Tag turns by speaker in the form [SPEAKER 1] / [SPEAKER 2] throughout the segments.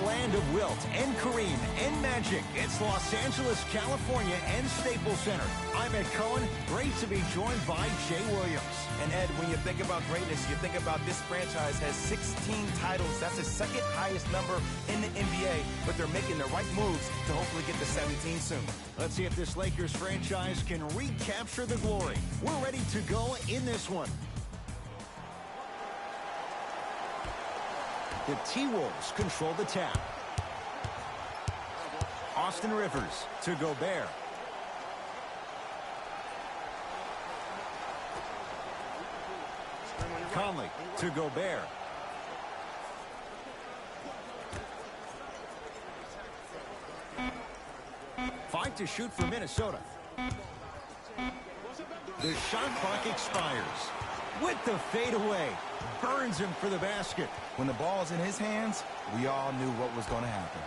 [SPEAKER 1] land of Wilt and Kareem and Magic. It's Los Angeles, California, and Staples Center. I'm Ed Cohen. Great to be joined by Jay Williams.
[SPEAKER 2] And Ed, when you think about greatness, you think about this franchise has 16 titles. That's the second highest number in the NBA, but they're making the right moves to hopefully get to 17 soon.
[SPEAKER 1] Let's see if this Lakers franchise can recapture the glory. We're ready to go in this one. The T-Wolves control the tap. Austin Rivers to Gobert. Conley to Gobert. Five to shoot for Minnesota. The shot clock expires. With the fadeaway. Burns him for the basket.
[SPEAKER 2] When the ball's in his hands, we all knew what was going to happen.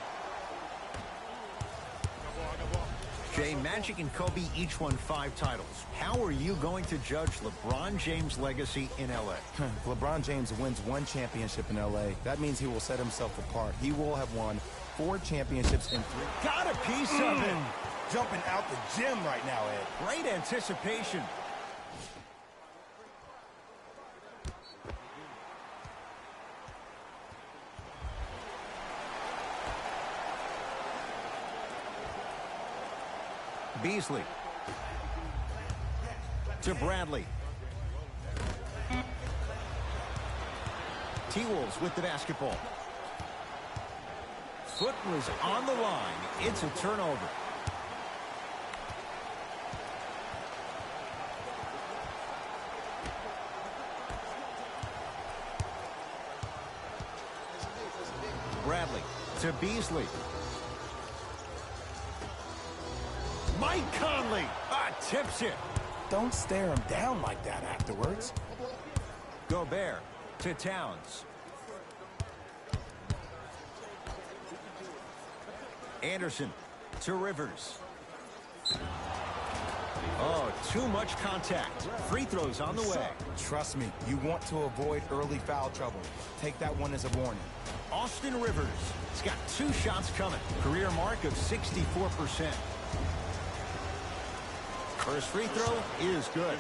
[SPEAKER 1] Jay, Magic and Kobe each won 5 titles. How are you going to judge LeBron James' legacy in L.A.?
[SPEAKER 2] If LeBron James wins 1 championship in L.A., that means he will set himself apart. He will have won 4 championships in 3.
[SPEAKER 1] Got a piece of it.
[SPEAKER 2] Jumping out the gym right now, Ed.
[SPEAKER 1] Great anticipation. Beasley to Bradley. T-Wolves with the basketball. Foot was on the line. It's a turnover. Bradley to Beasley. Mike Conley tips it.
[SPEAKER 2] Don't stare him down like that afterwards.
[SPEAKER 1] Gobert to Towns. Anderson to Rivers. Oh, too much contact. Free throws on the way.
[SPEAKER 2] Trust me, you want to avoid early foul trouble. Take that one as a warning.
[SPEAKER 1] Austin Rivers. He's got 2 shots coming. Career mark of 64%. First free throw is good.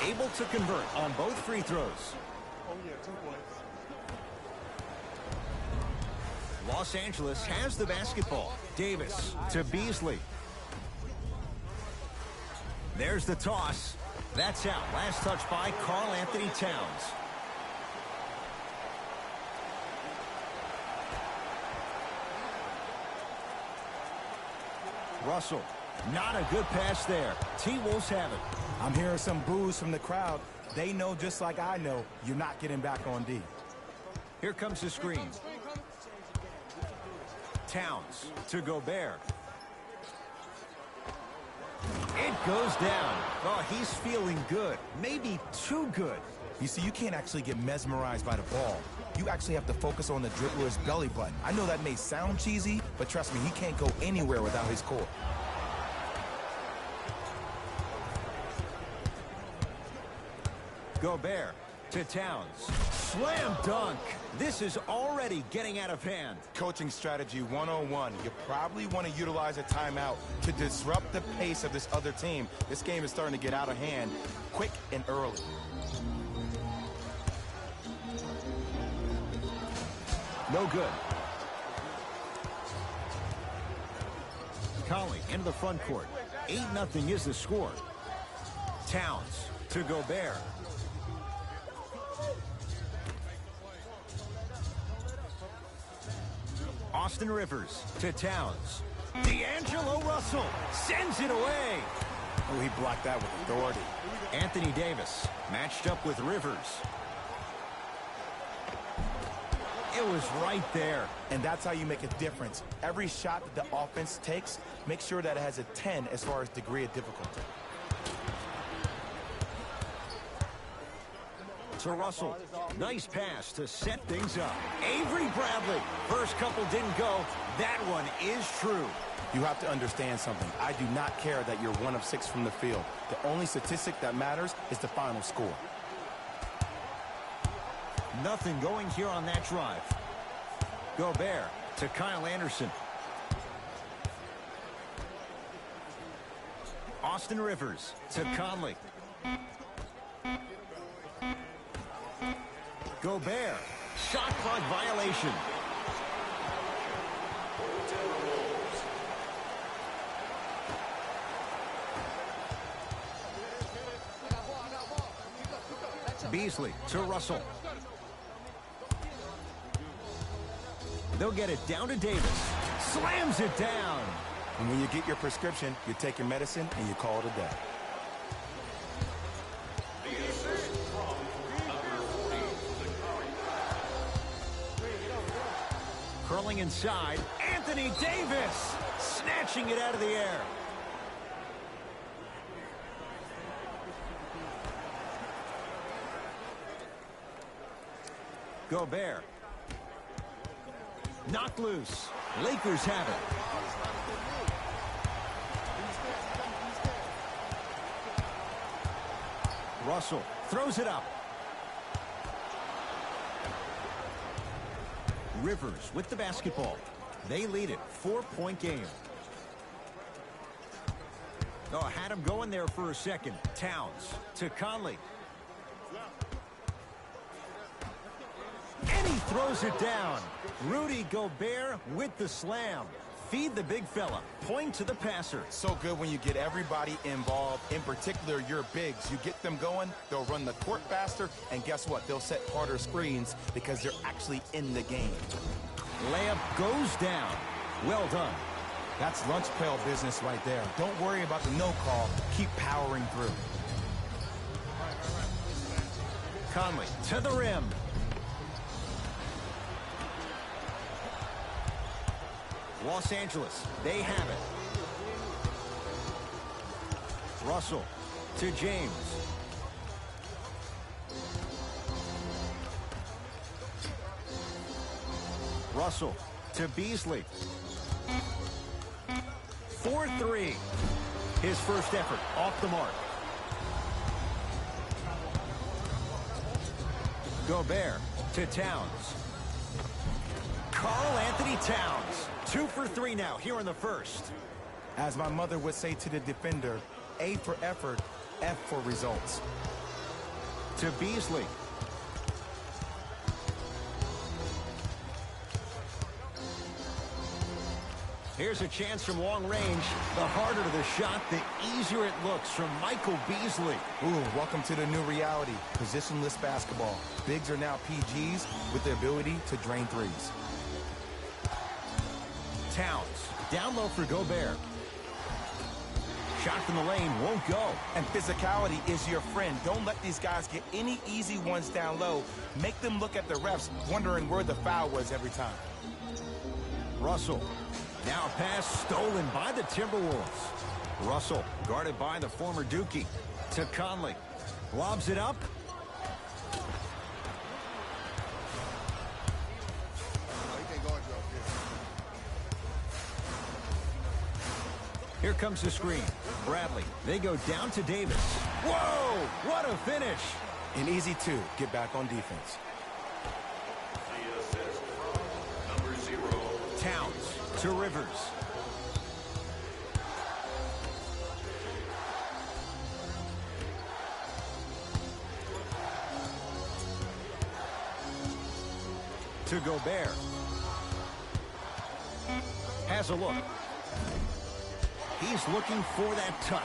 [SPEAKER 1] Able to convert on both free throws.
[SPEAKER 3] Oh, yeah, 2 points.
[SPEAKER 1] Los Angeles has the basketball. Davis to Beasley. There's the toss. That's out. Last touch by Karl Anthony Towns. Russell. Not a good pass there. T-Wolves have it.
[SPEAKER 2] I'm hearing some boos from the crowd. They know, just like I know, you're not getting back on D.
[SPEAKER 1] Here comes the screen. Towns to Gobert. It goes down. Oh, he's feeling good. Maybe too good.
[SPEAKER 2] You see, you can't actually get mesmerized by the ball. You actually have to focus on the dribbler's belly button. I know that may sound cheesy, but trust me, he can't go anywhere without his core.
[SPEAKER 1] Gobert to Towns. Slam dunk. This is already getting out of hand.
[SPEAKER 2] Coaching strategy 101. You probably want to utilize a timeout to disrupt the pace of this other team. This game is starting to get out of hand quick and early.
[SPEAKER 1] No good. Conley into the front court. 8-0 is the score. Towns to Gobert. Austin Rivers to Towns. D'Angelo Russell sends it away.
[SPEAKER 2] Oh, he blocked that with authority.
[SPEAKER 1] Anthony Davis matched up with Rivers. It was right there.
[SPEAKER 2] And that's how you make a difference. Every shot that the offense takes, make sure that it has a 10 as far as degree of difficulty.
[SPEAKER 1] To Russell. Nice pass to set things up. Avery Bradley. First couple didn't go. That one is true.
[SPEAKER 2] You have to understand something. I do not care that you're 1 of 6 from the field. The only statistic that matters is the final score.
[SPEAKER 1] Nothing going here on that drive. Gobert to Kyle Anderson. Austin Rivers to Conley. Gobert. Shot clock violation. Beasley to Russell. They'll get it down to Davis. Slams it down.
[SPEAKER 2] And when you get your prescription, you take your medicine and you call it a day.
[SPEAKER 1] Curling inside, Anthony Davis snatching it out of the air. Gobert. Knocked loose. Lakers have it. Russell throws it up. Rivers with the basketball. They lead it. 4-point game. Oh, had him going there for a second. Towns to Conley. And he throws it down. Rudy Gobert with the slam. Feed the big fella. Point to the passer.
[SPEAKER 2] So good when you get everybody involved, in particular your bigs. You get them going, they'll run the court faster, and guess what? They'll set harder screens because they're actually in the game.
[SPEAKER 1] Layup goes down. Well done.
[SPEAKER 2] That's lunch pail business right there. Don't worry about the no call. Keep powering through.
[SPEAKER 1] Conley to the rim. Los Angeles, they have it. Russell to James. Russell to Beasley. 4-3. His first effort off the mark. Gobert to Towns. Karl Anthony Towns. 2 for 3 now here in the first.
[SPEAKER 2] As my mother would say to the defender, A for effort, F for results.
[SPEAKER 1] To Beasley. Here's a chance from long range. The harder the shot, the easier it looks from Michael Beasley.
[SPEAKER 2] Ooh, welcome to the new reality. Positionless basketball. Bigs are now PGs with the ability to drain threes.
[SPEAKER 1] Towns, down low for Gobert. Shot from the lane won't go.
[SPEAKER 2] And physicality is your friend. Don't let these guys get any easy ones down low. Make them look at the refs, wondering where the foul was every time.
[SPEAKER 1] Russell, now a pass stolen by the Timberwolves. Russell, guarded by the former Dookie. To Conley, lobs it up. Here comes the screen. Bradley. They go down to Davis. Whoa! What a finish!
[SPEAKER 2] An easy 2. Get back on defense.
[SPEAKER 1] Towns to Rivers. To Gobert. Has a look. He's looking for that touch.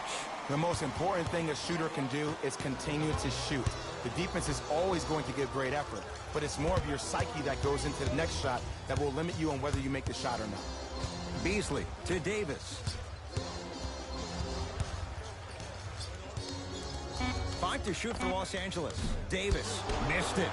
[SPEAKER 2] The most important thing a shooter can do is continue to shoot. The defense is always going to give great effort, but it's more of your psyche that goes into the next shot that will limit you on whether you make the shot or not.
[SPEAKER 1] Beasley to Davis. 5 to shoot for Los Angeles. Davis missed it.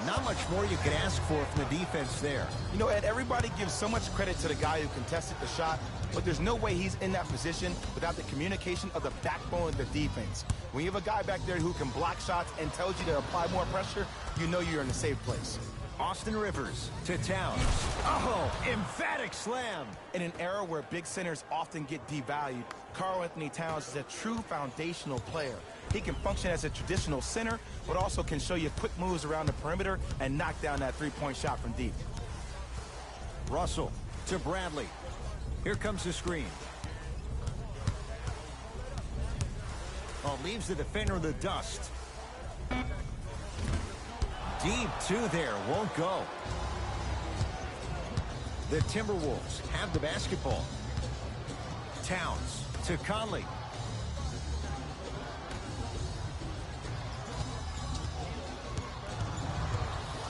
[SPEAKER 1] Not much more you could ask for from the defense there.
[SPEAKER 2] You know, Ed, everybody gives so much credit to the guy who contested the shot, but there's no way he's in that position without the communication of the backbone of the defense. When you have a guy back there who can block shots and tells you to apply more pressure, you know you're in a safe place.
[SPEAKER 1] Austin Rivers to Towns. Oh, emphatic slam.
[SPEAKER 2] In an era where big centers often get devalued, Karl Anthony Towns is a true foundational player. He can function as a traditional center, but also can show you quick moves around the perimeter and knock down that three-point shot from deep.
[SPEAKER 1] Russell to Bradley. Here comes the screen. Oh, leaves the defender in the dust. Deep two there, won't go. The Timberwolves have the basketball. Towns to Conley.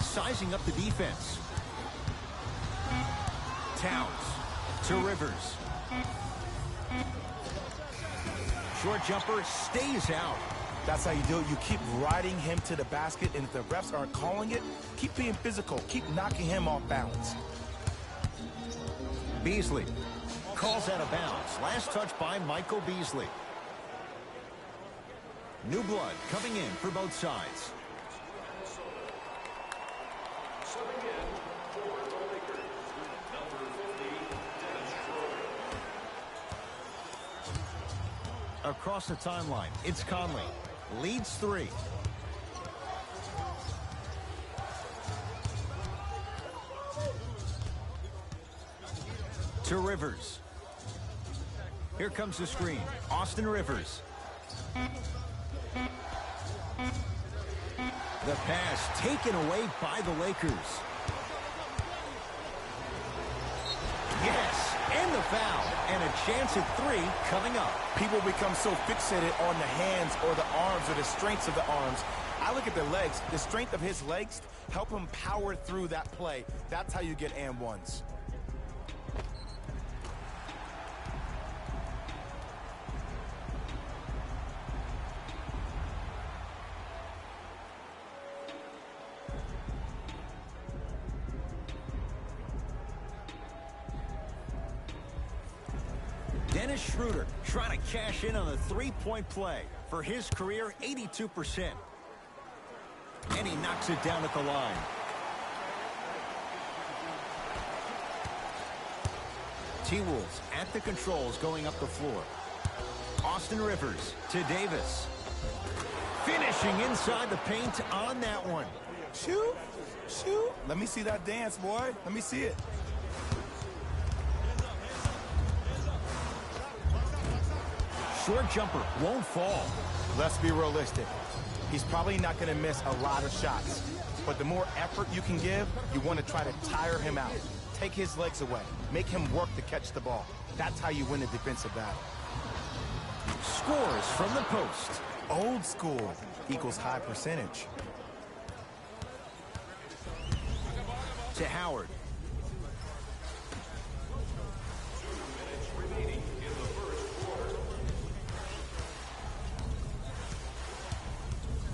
[SPEAKER 1] Sizing up the defense. Towns to Rivers. Short jumper stays out.
[SPEAKER 2] That's how you do it. You keep riding him to the basket, and if the refs aren't calling it, keep being physical. Keep knocking him off balance.
[SPEAKER 1] Beasley calls out of bounds. Last touch by Michael Beasley. New blood coming in for both sides. Across the timeline, it's Conley. Leads 3. To Rivers. Here comes the screen. Austin Rivers. The pass taken away by the Lakers. Yes, and the foul. And a chance at 3 coming up.
[SPEAKER 2] People become so fixated on the hands or the arms or the strengths of the arms. I look at the legs. The strength of his legs help him power through that play. That's how you get and ones.
[SPEAKER 1] Dennis Schroeder trying to cash in on the three-point play. For his career, 82%. And he knocks it down at the line. T-Wolves at the controls going up the floor. Austin Rivers to Davis. Finishing inside the paint on that one.
[SPEAKER 2] Shoot, shoot. Let me see that dance, boy. Let me see it.
[SPEAKER 1] Short jumper won't fall.
[SPEAKER 2] Let's be realistic. He's probably not going to miss a lot of shots. But the more effort you can give, you want to try to tire him out. Take his legs away. Make him work to catch the ball. That's how you win a defensive battle.
[SPEAKER 1] Scores from the post.
[SPEAKER 2] Old school equals high percentage.
[SPEAKER 1] To Howard.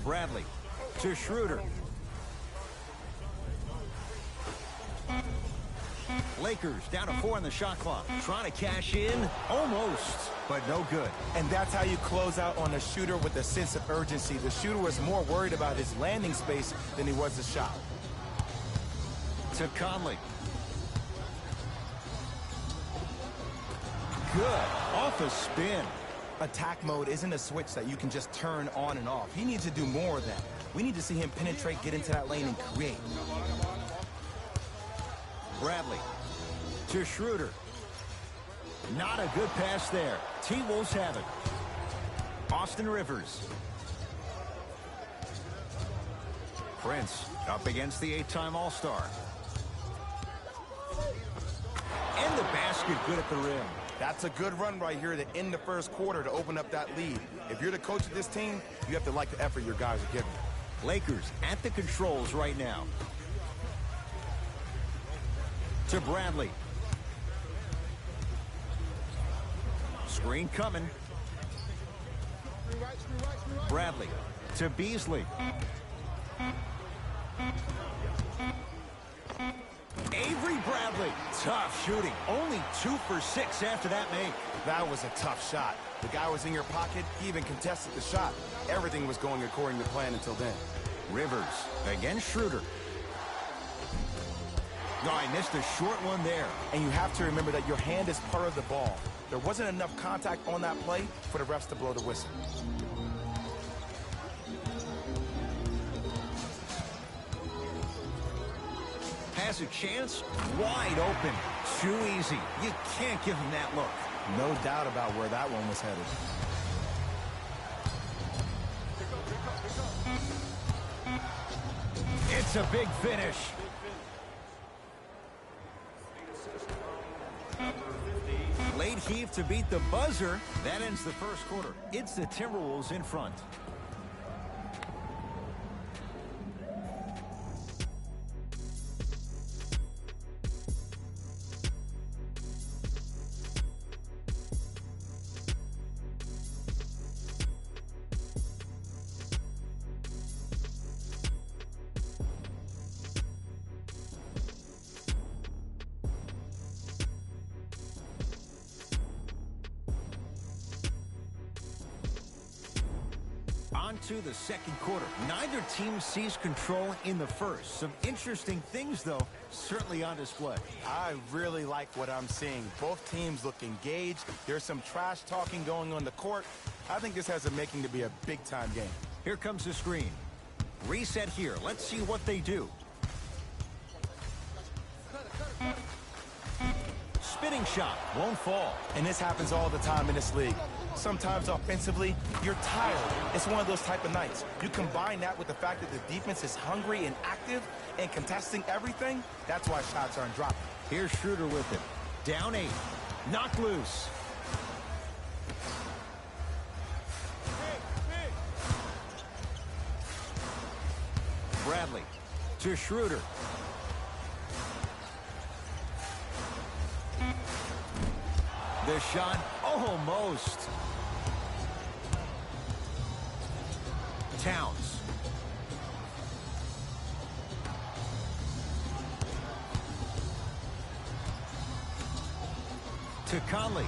[SPEAKER 1] Bradley to Schroeder. Lakers down to 4 on the shot clock. Trying to cash in. Almost, but no good.
[SPEAKER 2] And that's how you close out on a shooter with a sense of urgency. The shooter was more worried about his landing space than he was the shot.
[SPEAKER 1] To Conley. Good. Off a spin.
[SPEAKER 2] Attack mode isn't a switch that you can just turn on and off. He needs to do more of that. We need to see him penetrate, get into that lane, and create.
[SPEAKER 1] Bradley to Schroeder. Not a good pass there. T-Wolves have it. Austin Rivers. Prince up against the 8-time All-Star. And the basket good at the rim.
[SPEAKER 2] That's a good run right here to end the first quarter to open up that lead. If you're the coach of this team, you have to like the effort your guys are giving.
[SPEAKER 1] Lakers at the controls right now. To Bradley. Screen coming. Bradley to Beasley. Avery Bradley. Tough shooting. Only 2 for 6 after that make.
[SPEAKER 2] That was a tough shot. The guy was in your pocket. He even contested the shot. Everything was going according to plan until then.
[SPEAKER 1] Rivers against Schroeder. Oh, I missed a short one there.
[SPEAKER 2] And you have to remember that your hand is part of the ball. There wasn't enough contact on that play for the refs to blow the whistle.
[SPEAKER 1] Has a chance, wide open. Too easy. You can't give him that look.
[SPEAKER 2] No doubt about where that one was headed.
[SPEAKER 1] It's a big finish. Late heave to beat the buzzer. That ends the first quarter. It's the Timberwolves in front. On to the second quarter. Neither team sees control in the first. Some interesting things, though, certainly on display.
[SPEAKER 2] I really like what I'm seeing. Both teams look engaged. There's some trash talking going on the court. I think this has a making to be a big-time game.
[SPEAKER 1] Here comes the screen. Reset here. Let's see what they do. Spinning shot. Won't fall.
[SPEAKER 2] And this happens all the time in this league. Sometimes offensively, you're tired. It's one of those type of nights. You combine that with the fact that the defense is hungry and active and contesting everything, that's why shots aren't dropping.
[SPEAKER 1] Here's Schroeder with it. Down 8. Knocked loose. Bradley to Schroeder. The shot, almost. Towns. To Conley.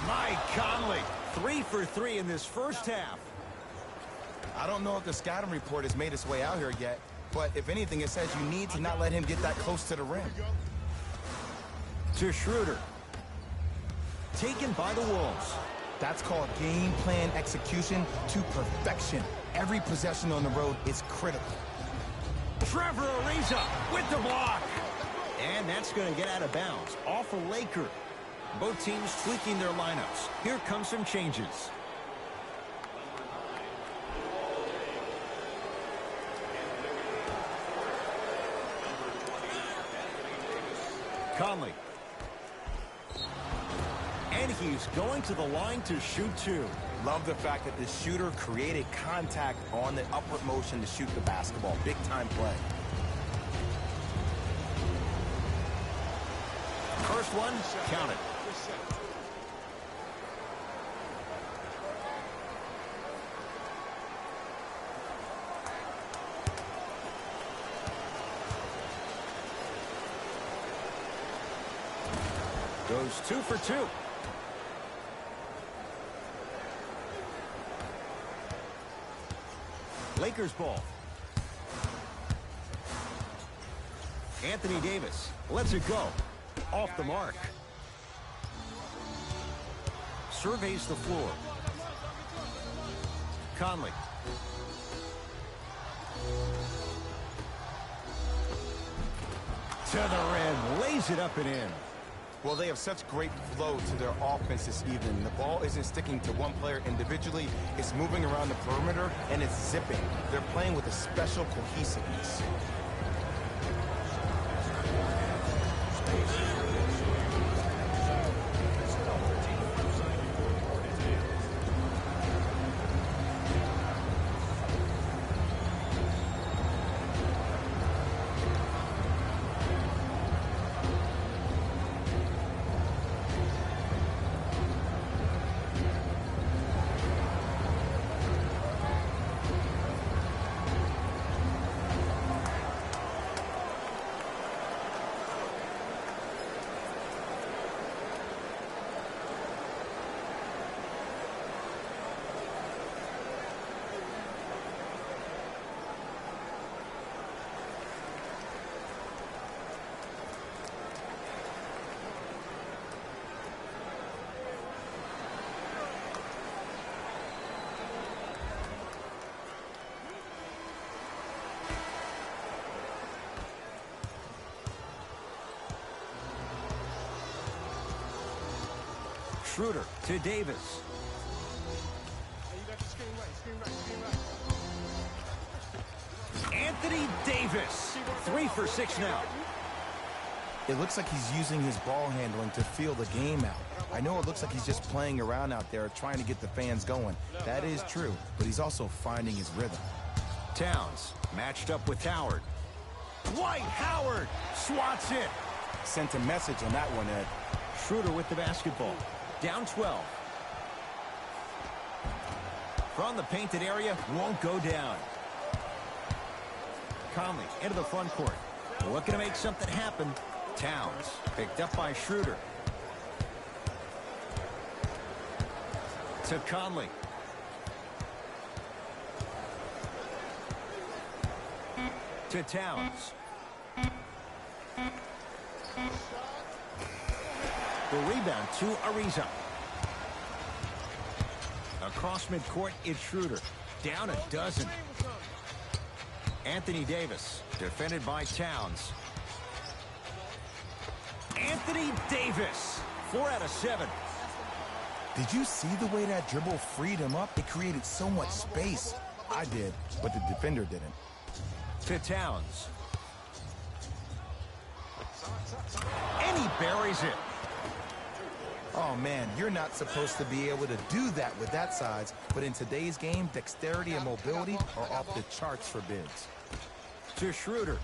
[SPEAKER 1] Mike Conley. 3 for 3 in this first half.
[SPEAKER 2] I don't know if the scouting report has made its way out here yet, but if anything, it says you need to not let him get that close to the rim.
[SPEAKER 1] To Schroeder. Taken by the Wolves.
[SPEAKER 2] That's called game plan execution to perfection. Every possession on the road is critical.
[SPEAKER 1] Trevor Ariza with the block. And that's going to get out of bounds. Off a Laker. Both teams tweaking their lineups. Here come some changes. Conley. And he's going to the line to shoot 2.
[SPEAKER 2] Love the fact that the shooter created contact on the upward motion to shoot the basketball. Big time play.
[SPEAKER 1] First one, count it. Goes 2 for 2. Lakers ball. Anthony Davis lets it go. Off the mark. Surveys the floor. Conley. To the rim. Lays it up and in.
[SPEAKER 2] Well, they have such great flow to their offense this evening. The ball isn't sticking to one player individually. It's moving around the perimeter, and it's zipping. They're playing with a special cohesiveness.
[SPEAKER 1] Schroeder to Davis.
[SPEAKER 3] Hey, you got the screen right, screen right, screen right.
[SPEAKER 1] Anthony Davis. 3 for 6 now.
[SPEAKER 2] It looks like he's using his ball handling to feel the game out. I know it looks like he's just playing around out there trying to get the fans going. That is true, but he's also finding his rhythm.
[SPEAKER 1] Towns matched up with Howard. Dwight Howard swats it.
[SPEAKER 2] Sent a message on that one, Ed.
[SPEAKER 1] Schroeder with the basketball. Down 12. From the painted area, won't go down. Conley into the front court. Looking to make something happen. Towns picked up by Schroeder. To Conley. To Towns. The rebound to Ariza. Across midcourt, it's Schroeder. Down a dozen. Anthony Davis, defended by Towns. Anthony Davis, 4 out of 7.
[SPEAKER 2] Did you see the way that dribble freed him up? It created so much space. I did, but the defender didn't.
[SPEAKER 1] To Towns. And he buries it.
[SPEAKER 2] Oh, man, you're not supposed to be able to do that with that size, but in today's game, dexterity and mobility are off the charts for bigs.
[SPEAKER 1] To Schroeder.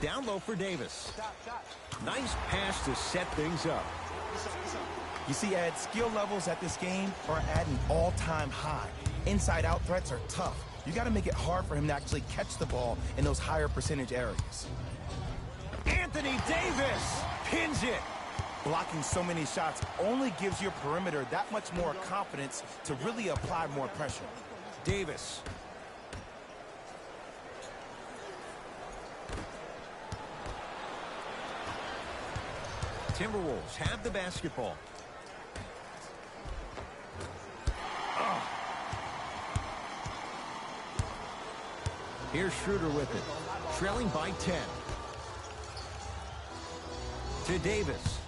[SPEAKER 1] Down low for Davis. Nice pass to set things up.
[SPEAKER 2] You see, Ed, skill levels at this game are at an all-time high. Inside-out threats are tough. You got to make it hard for him to actually catch the ball in those higher percentage areas.
[SPEAKER 1] Anthony Davis pins it.
[SPEAKER 2] Blocking so many shots only gives your perimeter that much more confidence to really apply more pressure.
[SPEAKER 1] Davis. Timberwolves have the basketball. Here's Schroeder with it. Trailing by 10. To Davis.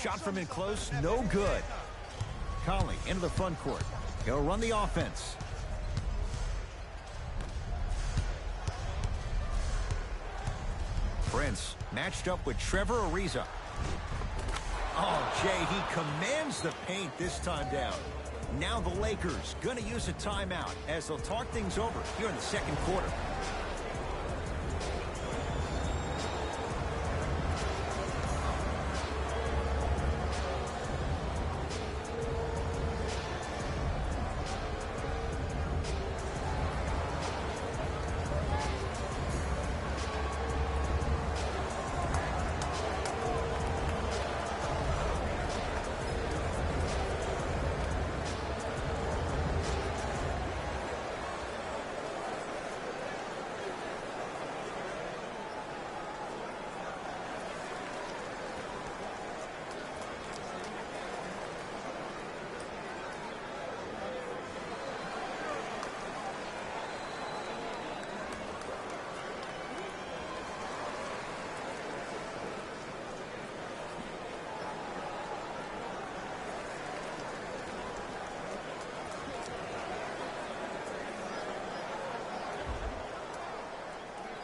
[SPEAKER 1] Shot from in close, no good. Conley into the front court. He'll run the offense. Prince matched up with Trevor Ariza. Oh, Jay, he commands the paint this time down. Now the Lakers going to use a timeout as they'll talk things over here in the second quarter.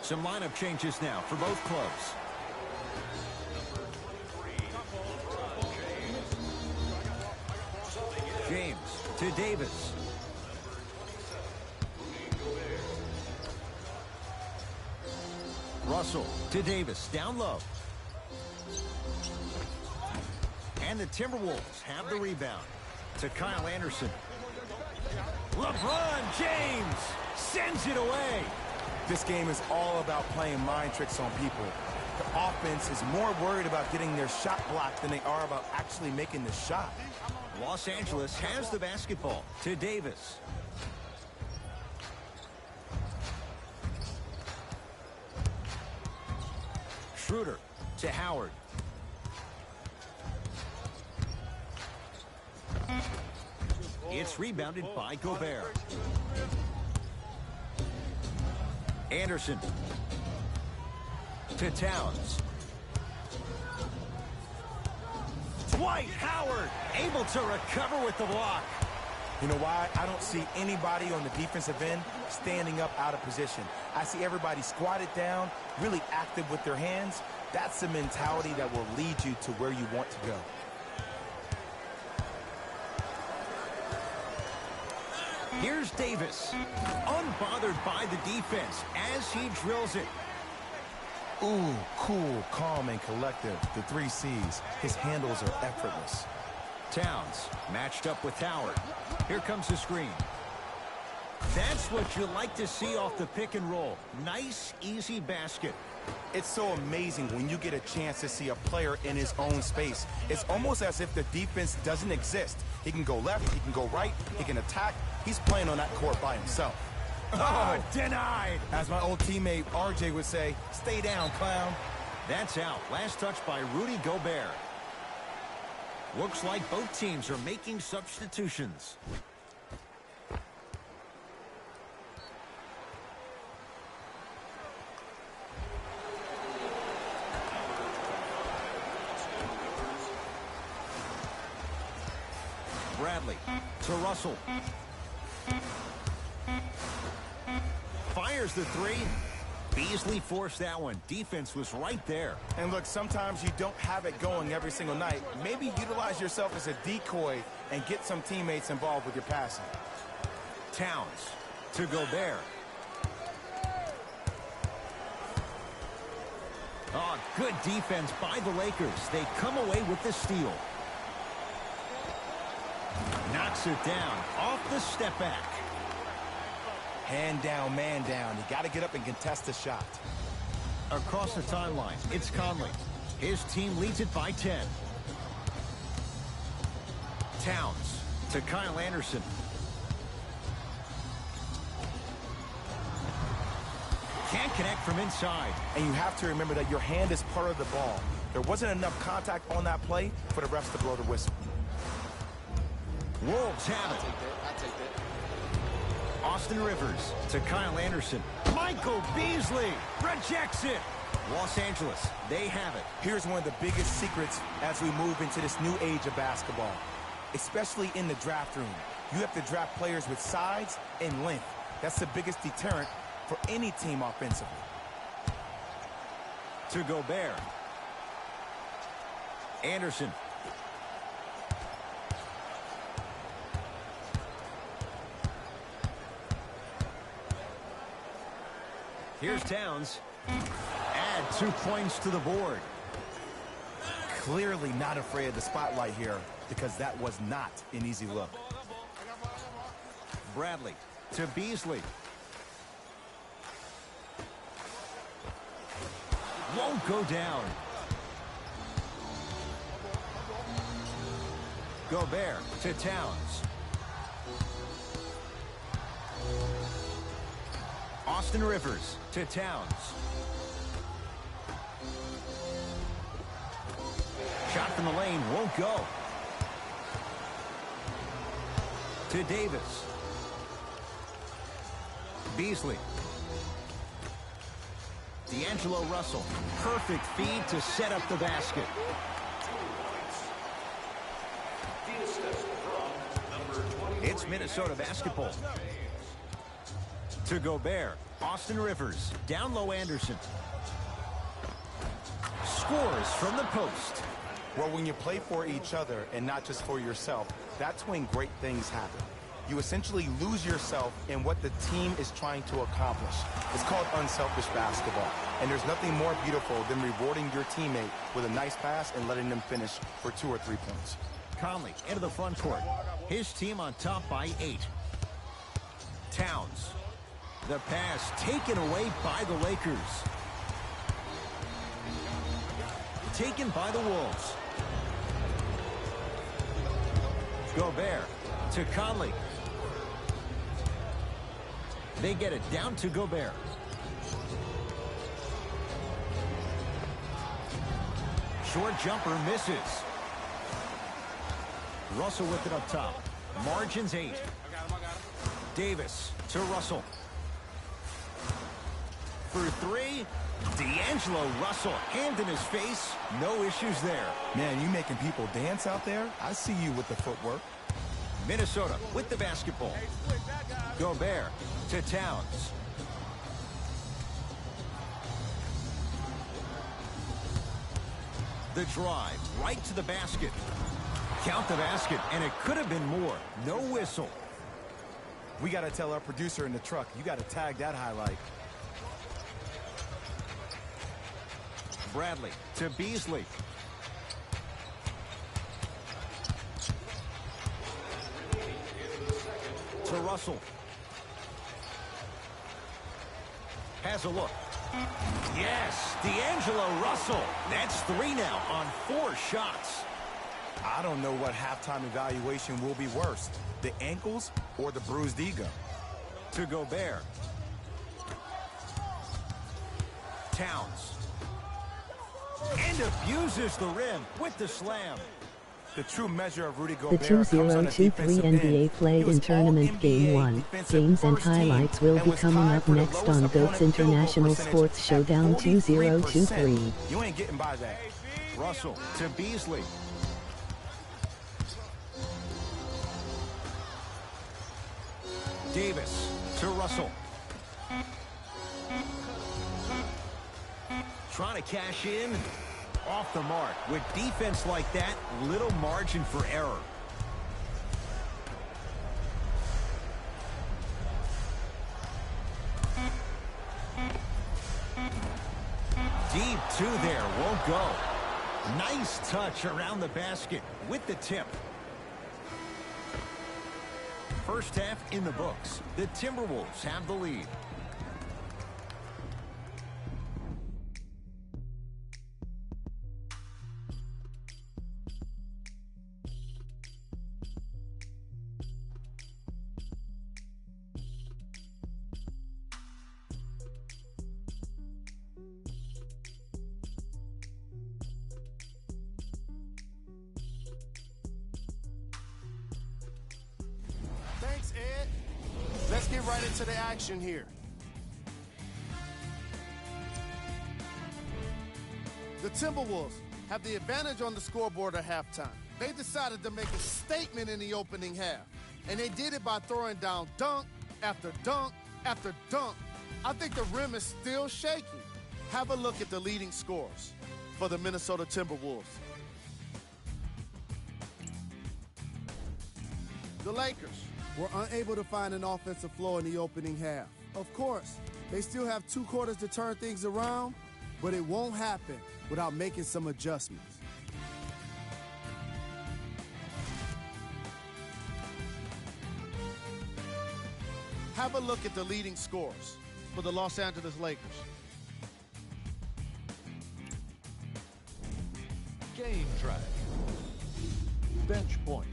[SPEAKER 1] Some lineup changes now for both clubs. James to Davis. Russell to Davis, down low. And the Timberwolves have the rebound. To Kyle Anderson. LeBron James sends it away.
[SPEAKER 2] This game is all about playing mind tricks on people. The offense is more worried about getting their shot blocked than they are about actually making the shot.
[SPEAKER 1] Los Angeles has the basketball. To Davis. Schroeder to Howard. It's rebounded by Gobert. Anderson to Towns. Dwight Howard able to recover with the block.
[SPEAKER 2] You know why? I don't see anybody on the defensive end standing up out of position. I see everybody squatted down, really active with their hands. That's the mentality that will lead you to where you want to go.
[SPEAKER 1] Here's Davis, unbothered by the defense as he drills it.
[SPEAKER 2] Ooh, cool, calm, and collective. The 3 C's. His handles are effortless.
[SPEAKER 1] Towns matched up with Howard. Here comes the screen. That's what you like to see off the pick and roll. Nice, easy basket.
[SPEAKER 2] It's so amazing when you get a chance to see a player in his own space. It's almost as if the defense doesn't exist. He can go left, he can go right, he can attack. He's playing on that court by himself.
[SPEAKER 1] Oh, denied.
[SPEAKER 2] As my old teammate RJ would say, stay down, clown.
[SPEAKER 1] That's out. Last touch by Rudy Gobert. Looks like both teams are making substitutions. Bradley to Russell. Fires the 3. Beasley forced that one. Defense was right there.
[SPEAKER 2] And look, sometimes you don't have it going every single night. Maybe utilize yourself as a decoy and get some teammates involved with your passing.
[SPEAKER 1] Towns to Gobert. Oh, good defense by the Lakers. They come away with the steal. Knocks it down off the step back.
[SPEAKER 2] Hand down, man down. You got to get up and contest the shot.
[SPEAKER 1] Across the timeline, it's Conley. His team leads it by 10. Towns to Kyle Anderson. Can't connect from inside.
[SPEAKER 2] And you have to remember that your hand is part of the ball. There wasn't enough contact on that play for the refs to blow the whistle.
[SPEAKER 1] Wolves have it. Austin Rivers to Kyle Anderson. Michael Beasley rejects it. Los Angeles, they have it.
[SPEAKER 2] Here's one of the biggest secrets as we move into this new age of basketball, especially in the draft room. You have to draft players with size and length. That's the biggest deterrent for any team offensively.
[SPEAKER 1] To Gobert. Anderson. Here's Towns. Add 2 points to the board.
[SPEAKER 2] Clearly not afraid of the spotlight here because that was not an easy look.
[SPEAKER 1] Bradley to Beasley. Won't go down. Gobert to Towns. Austin Rivers to Towns. Shot from the lane won't go. To Davis. Beasley. D'Angelo Russell. Perfect feed to set up the basket. It's Minnesota basketball. To Gobert. Austin Rivers. Down low Anderson. Scores from the post.
[SPEAKER 2] Well, when you play for each other and not just for yourself, that's when great things happen. You essentially lose yourself in what the team is trying to accomplish. It's called unselfish basketball. And there's nothing more beautiful than rewarding your teammate with a nice pass and letting them finish for 2 or 3 points.
[SPEAKER 1] Conley into the front court. His team on top by 8. Towns. The pass taken away by the Lakers. Taken by the Wolves. Gobert to Conley. They get it down to Gobert. Short jumper misses. Russell with it up top. Margins 8. Davis to Russell. for three. D'Angelo Russell, hand in his face. No issues there.
[SPEAKER 2] Man, you making people dance out there? I see you with the footwork.
[SPEAKER 1] Minnesota with the basketball. Gobert to Towns. The drive right to the basket. Count the basket, and it could have been more. No whistle.
[SPEAKER 2] We got to tell our producer in the truck, you got to tag that highlight.
[SPEAKER 1] Bradley to Beasley. To Russell. Has a look. Yes, D'Angelo Russell. That's 3 now on 4 shots.
[SPEAKER 2] I don't know what halftime evaluation will be worst, the ankles or the bruised ego.
[SPEAKER 1] To Gobert. Towns. And abuses the rim with the slam.
[SPEAKER 2] The true measure of Rudy
[SPEAKER 4] The
[SPEAKER 2] Gobert comes on the
[SPEAKER 4] 2023
[SPEAKER 2] defensive
[SPEAKER 4] NBA
[SPEAKER 2] end.
[SPEAKER 4] Play
[SPEAKER 2] He was
[SPEAKER 4] in Tournament
[SPEAKER 2] all-NBA
[SPEAKER 4] Game 1.
[SPEAKER 2] defensive
[SPEAKER 4] Games and
[SPEAKER 2] first team
[SPEAKER 4] highlights will
[SPEAKER 2] and
[SPEAKER 4] be
[SPEAKER 2] was
[SPEAKER 4] coming
[SPEAKER 2] tied
[SPEAKER 4] up
[SPEAKER 2] for the
[SPEAKER 4] next
[SPEAKER 2] lowest
[SPEAKER 4] on
[SPEAKER 2] opponent
[SPEAKER 4] GOAT's
[SPEAKER 2] field goal
[SPEAKER 4] International
[SPEAKER 2] percentage
[SPEAKER 4] Sports
[SPEAKER 2] at
[SPEAKER 4] Showdown
[SPEAKER 2] 43%.
[SPEAKER 4] 2023.
[SPEAKER 2] You ain't getting by that.
[SPEAKER 1] Russell to Beasley. Davis to Russell. Trying to cash in. Off the mark. With defense like that, little margin for error. Deep 2 there. Won't go. Nice touch around the basket with the tip. First half in the books. The Timberwolves have the lead.
[SPEAKER 3] Thanks, Ed. Let's get right into the action here. The Timberwolves have the advantage on the scoreboard at halftime. They decided to make a statement in the opening half, and they did it by throwing down dunk after dunk after dunk. I think the rim is still shaky. Have a look at the leading scorers for the Minnesota Timberwolves. The Lakers were unable to find an offensive flow in the opening half. Of course, they still have 2 quarters to turn things around, but it won't happen without making some adjustments. Have a look at the leading scorers for the Los Angeles Lakers.
[SPEAKER 5] Game track. Bench points.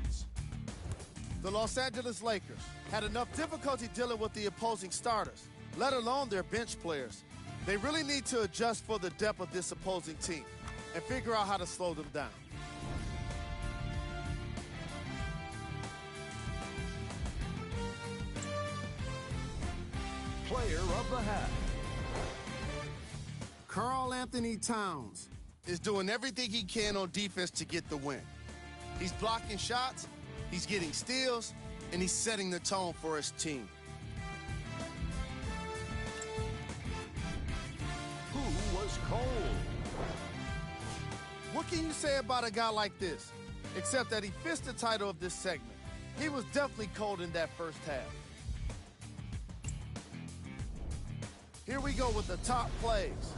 [SPEAKER 3] The Los Angeles Lakers had enough difficulty dealing with the opposing starters, let alone their bench players. They really need to adjust for the depth of this opposing team and figure out how to slow them down.
[SPEAKER 5] Player of the half.
[SPEAKER 3] Karl Anthony Towns is doing everything he can on defense to get the win. He's blocking shots, he's getting steals, and he's setting the tone for his team.
[SPEAKER 5] Who was cold?
[SPEAKER 3] What can you say about a guy like this, except that he fits the title of this segment? He was definitely cold in that first half. Here we go with the top plays.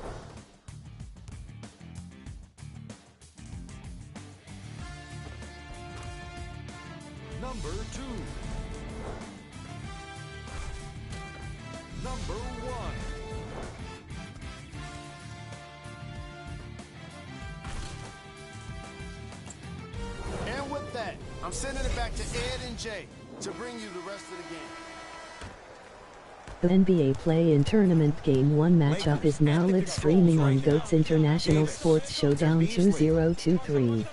[SPEAKER 5] Number 2. Number 1.
[SPEAKER 3] And with that, I'm sending it back to Ed and Jay to bring you the rest of the game.
[SPEAKER 4] The NBA Play-in Tournament Game 1 matchup is now live streaming on GOAT's International Sports Showdown 2023.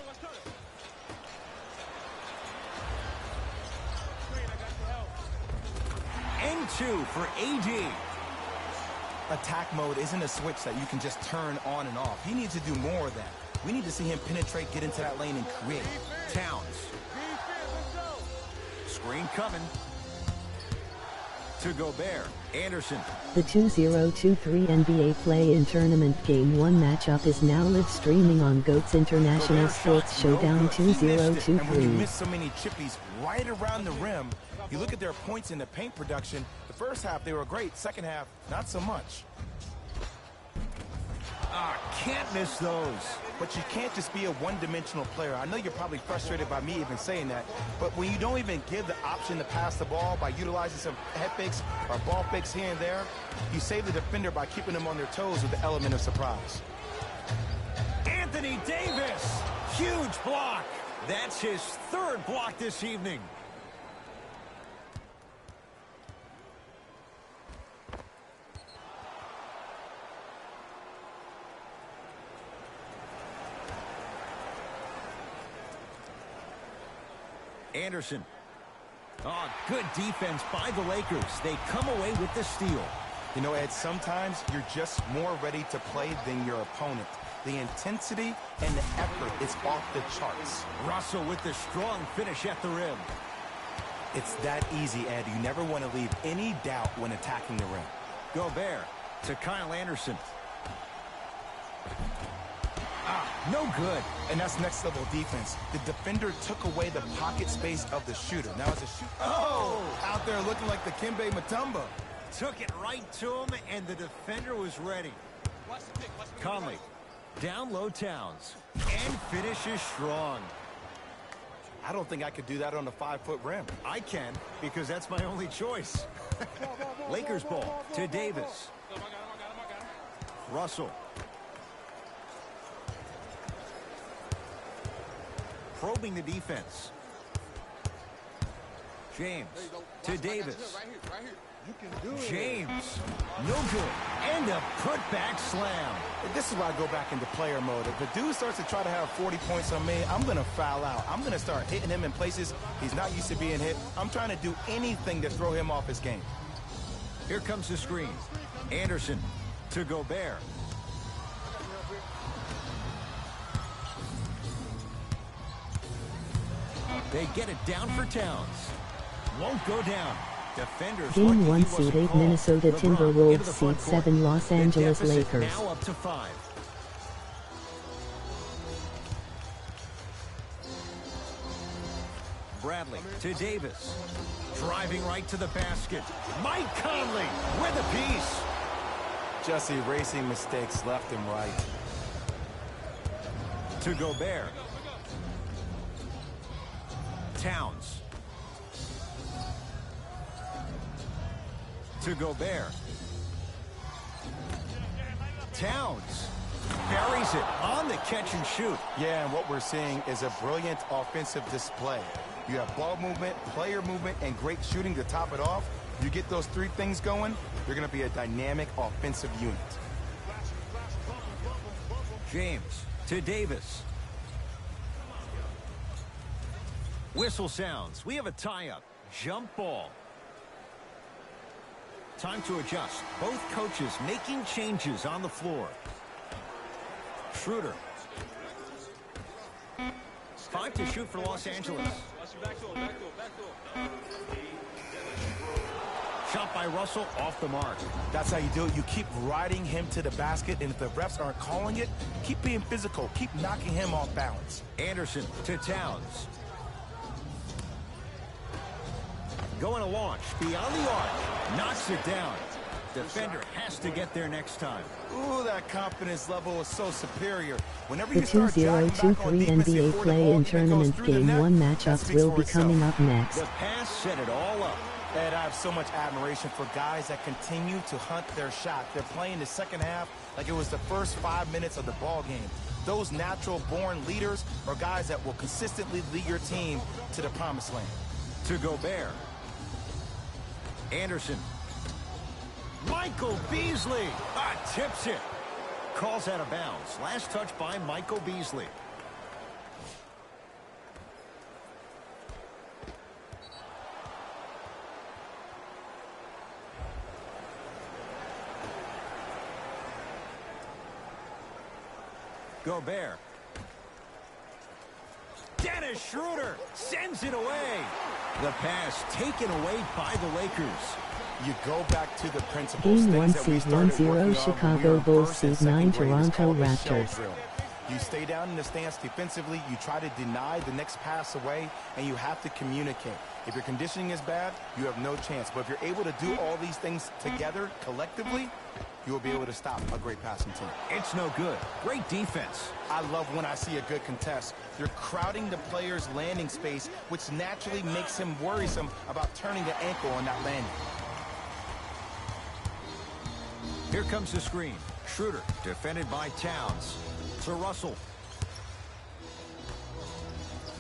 [SPEAKER 1] And 2 for AD.
[SPEAKER 2] Attack mode isn't a switch that you can just turn on and off. He needs to do more of that. We need to see him penetrate, get into that lane, and create.
[SPEAKER 1] Towns. Screen coming. To Gobert. Anderson.
[SPEAKER 4] The 2023 NBA Play-In Tournament Game 1 matchup is now live streaming on GOAT's International Sports Showdown 2023.
[SPEAKER 2] And when you miss so many chippies right around the rim, you look at their points in the paint production. The first half, they were great. Second half, not so much.
[SPEAKER 1] Can't miss those.
[SPEAKER 2] But you can't just be a one-dimensional player. I know you're probably frustrated by me even saying that, but when you don't even give the option to pass the ball by utilizing some head fakes or ball fakes here and there, you save the defender by keeping them on their toes with the element of surprise.
[SPEAKER 1] Anthony Davis. Huge block. That's his third block this evening. Anderson. Oh, good defense by the Lakers. They come away with the steal.
[SPEAKER 2] You know, Ed, sometimes you're just more ready to play than your opponent. The intensity and the effort is off the charts.
[SPEAKER 1] Russell with the strong finish at the rim.
[SPEAKER 2] It's that easy, Ed. You never want to leave any doubt when attacking the rim.
[SPEAKER 1] Gobert to Kyle Anderson. No good.
[SPEAKER 2] And that's next level defense. The defender took away the pocket space of the shooter. Now it's a shoot. Oh! Out there looking like the Kimbe Mutombo.
[SPEAKER 1] Took it right to him, and the defender was ready. Conley. Down low Towns. And finishes strong.
[SPEAKER 2] I don't think I could do that on a 5-foot rim.
[SPEAKER 1] I can, because that's my only choice. Lakers ball to Davis. Russell. Probing the defense. James to Davis. James. No good. And a putback slam.
[SPEAKER 2] This is why I go back into player mode. If the dude starts to try to have 40 points on me, I'm going to foul out. I'm going to start hitting him in places he's not used to being hit. I'm trying to do anything to throw him off his game.
[SPEAKER 1] Here comes the screen. Anderson to Gobert. They get it down for Towns. Won't go down. Defenders.
[SPEAKER 4] Game 1 seed 8 Minnesota Timberwolves seed 7 Los Angeles Lakers.
[SPEAKER 1] Now up to 5. Bradley to Davis. Driving right to the basket. Mike Conley with a piece.
[SPEAKER 2] Just erasing mistakes left and right.
[SPEAKER 1] To Gobert. Towns. To Gobert. Towns buries it on the catch and shoot.
[SPEAKER 2] Yeah, and what we're seeing is a brilliant offensive display. You have ball movement, player movement, and great shooting to top it off. You get those three things going, you're going to be a dynamic offensive unit.
[SPEAKER 1] James to Davis. Whistle sounds. We have a tie-up. Jump ball. Time to adjust. Both coaches making changes on the floor. Schroeder. 5 to shoot for Los Angeles. Shot by Russell off the mark.
[SPEAKER 2] That's how you do it. You keep riding him to the basket, and if the refs aren't calling it, keep being physical. Keep knocking him off balance.
[SPEAKER 1] Anderson to Towns. Going to launch beyond the arc. Knocks it down. Defender has to get there next time.
[SPEAKER 2] Ooh, that confidence level is so superior. Whenever
[SPEAKER 4] The
[SPEAKER 2] you start
[SPEAKER 4] 2023 NBA Play-In Tournament Game 1 matchups will be coming up next.
[SPEAKER 1] The pass set it all up.
[SPEAKER 2] Ed, I have so much admiration for guys that continue to hunt their shot. They're playing the second half like it was the first 5 minutes of the ball game. Those natural-born leaders are guys that will consistently lead your team to the promised land.
[SPEAKER 1] To Gobert. Anderson. Michael Beasley. Tips it. Calls out of bounds. Last touch by Michael Beasley. Gobert. Dennis Schroeder sends it away. The pass taken away by the Lakers.
[SPEAKER 2] You go back to the principles.
[SPEAKER 4] Game 1
[SPEAKER 2] things that we
[SPEAKER 4] seed
[SPEAKER 2] started
[SPEAKER 4] 1-0
[SPEAKER 2] working on when we
[SPEAKER 4] Chicago
[SPEAKER 2] were in
[SPEAKER 4] Bulls
[SPEAKER 2] first and
[SPEAKER 4] seed 9
[SPEAKER 2] second grade. It's
[SPEAKER 4] Toronto
[SPEAKER 2] called the shell
[SPEAKER 4] Raptors.
[SPEAKER 2] drill. You stay down in the stance defensively, you try to deny the next pass away, and you have to communicate. If your conditioning is bad, you have no chance. But if you're able to do all these things together, collectively, you will be able to stop a great passing team.
[SPEAKER 1] It's no good. Great defense.
[SPEAKER 2] I love when I see a good contest. You're crowding the player's landing space, which naturally makes him worrisome about turning the ankle on that landing.
[SPEAKER 1] Here comes the screen. Schroeder defended by Towns. To Russell.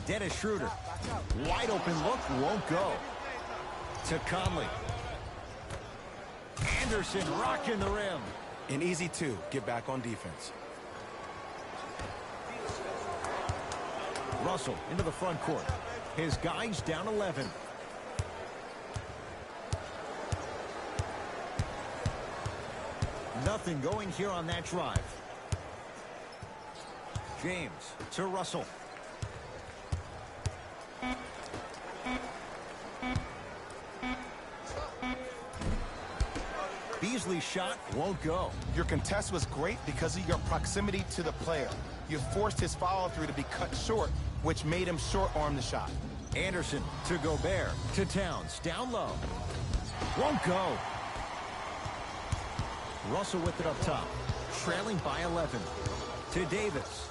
[SPEAKER 1] Dennis Schroeder. Wide open look, won't go. To Conley. Anderson rocking the rim.
[SPEAKER 2] An easy two, get back on defense.
[SPEAKER 1] Russell into the front court. His guys down 11. Nothing going here on that drive. James to Russell. Beasley's shot won't go.
[SPEAKER 2] Your contest was great because of your proximity to the player. You forced his follow-through to be cut short, which made him short-arm the shot.
[SPEAKER 1] Anderson to Gobert. To Towns. Down low. Won't go. Russell with it up top. Trailing by 11. To Davis.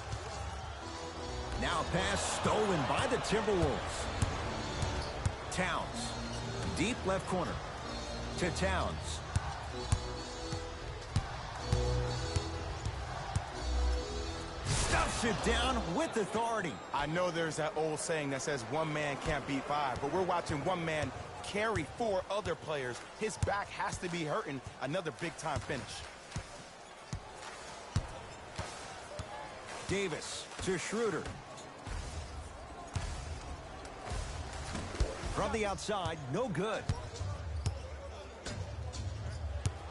[SPEAKER 1] Now a pass stolen by the Timberwolves. Towns. Deep left corner. To Towns. Stuffs it down with authority.
[SPEAKER 2] I know there's that old saying that says one man can't beat five, but we're watching one man carry four other players. His back has to be hurting. Another big-time finish.
[SPEAKER 1] Davis to Schroeder. From the outside, no good.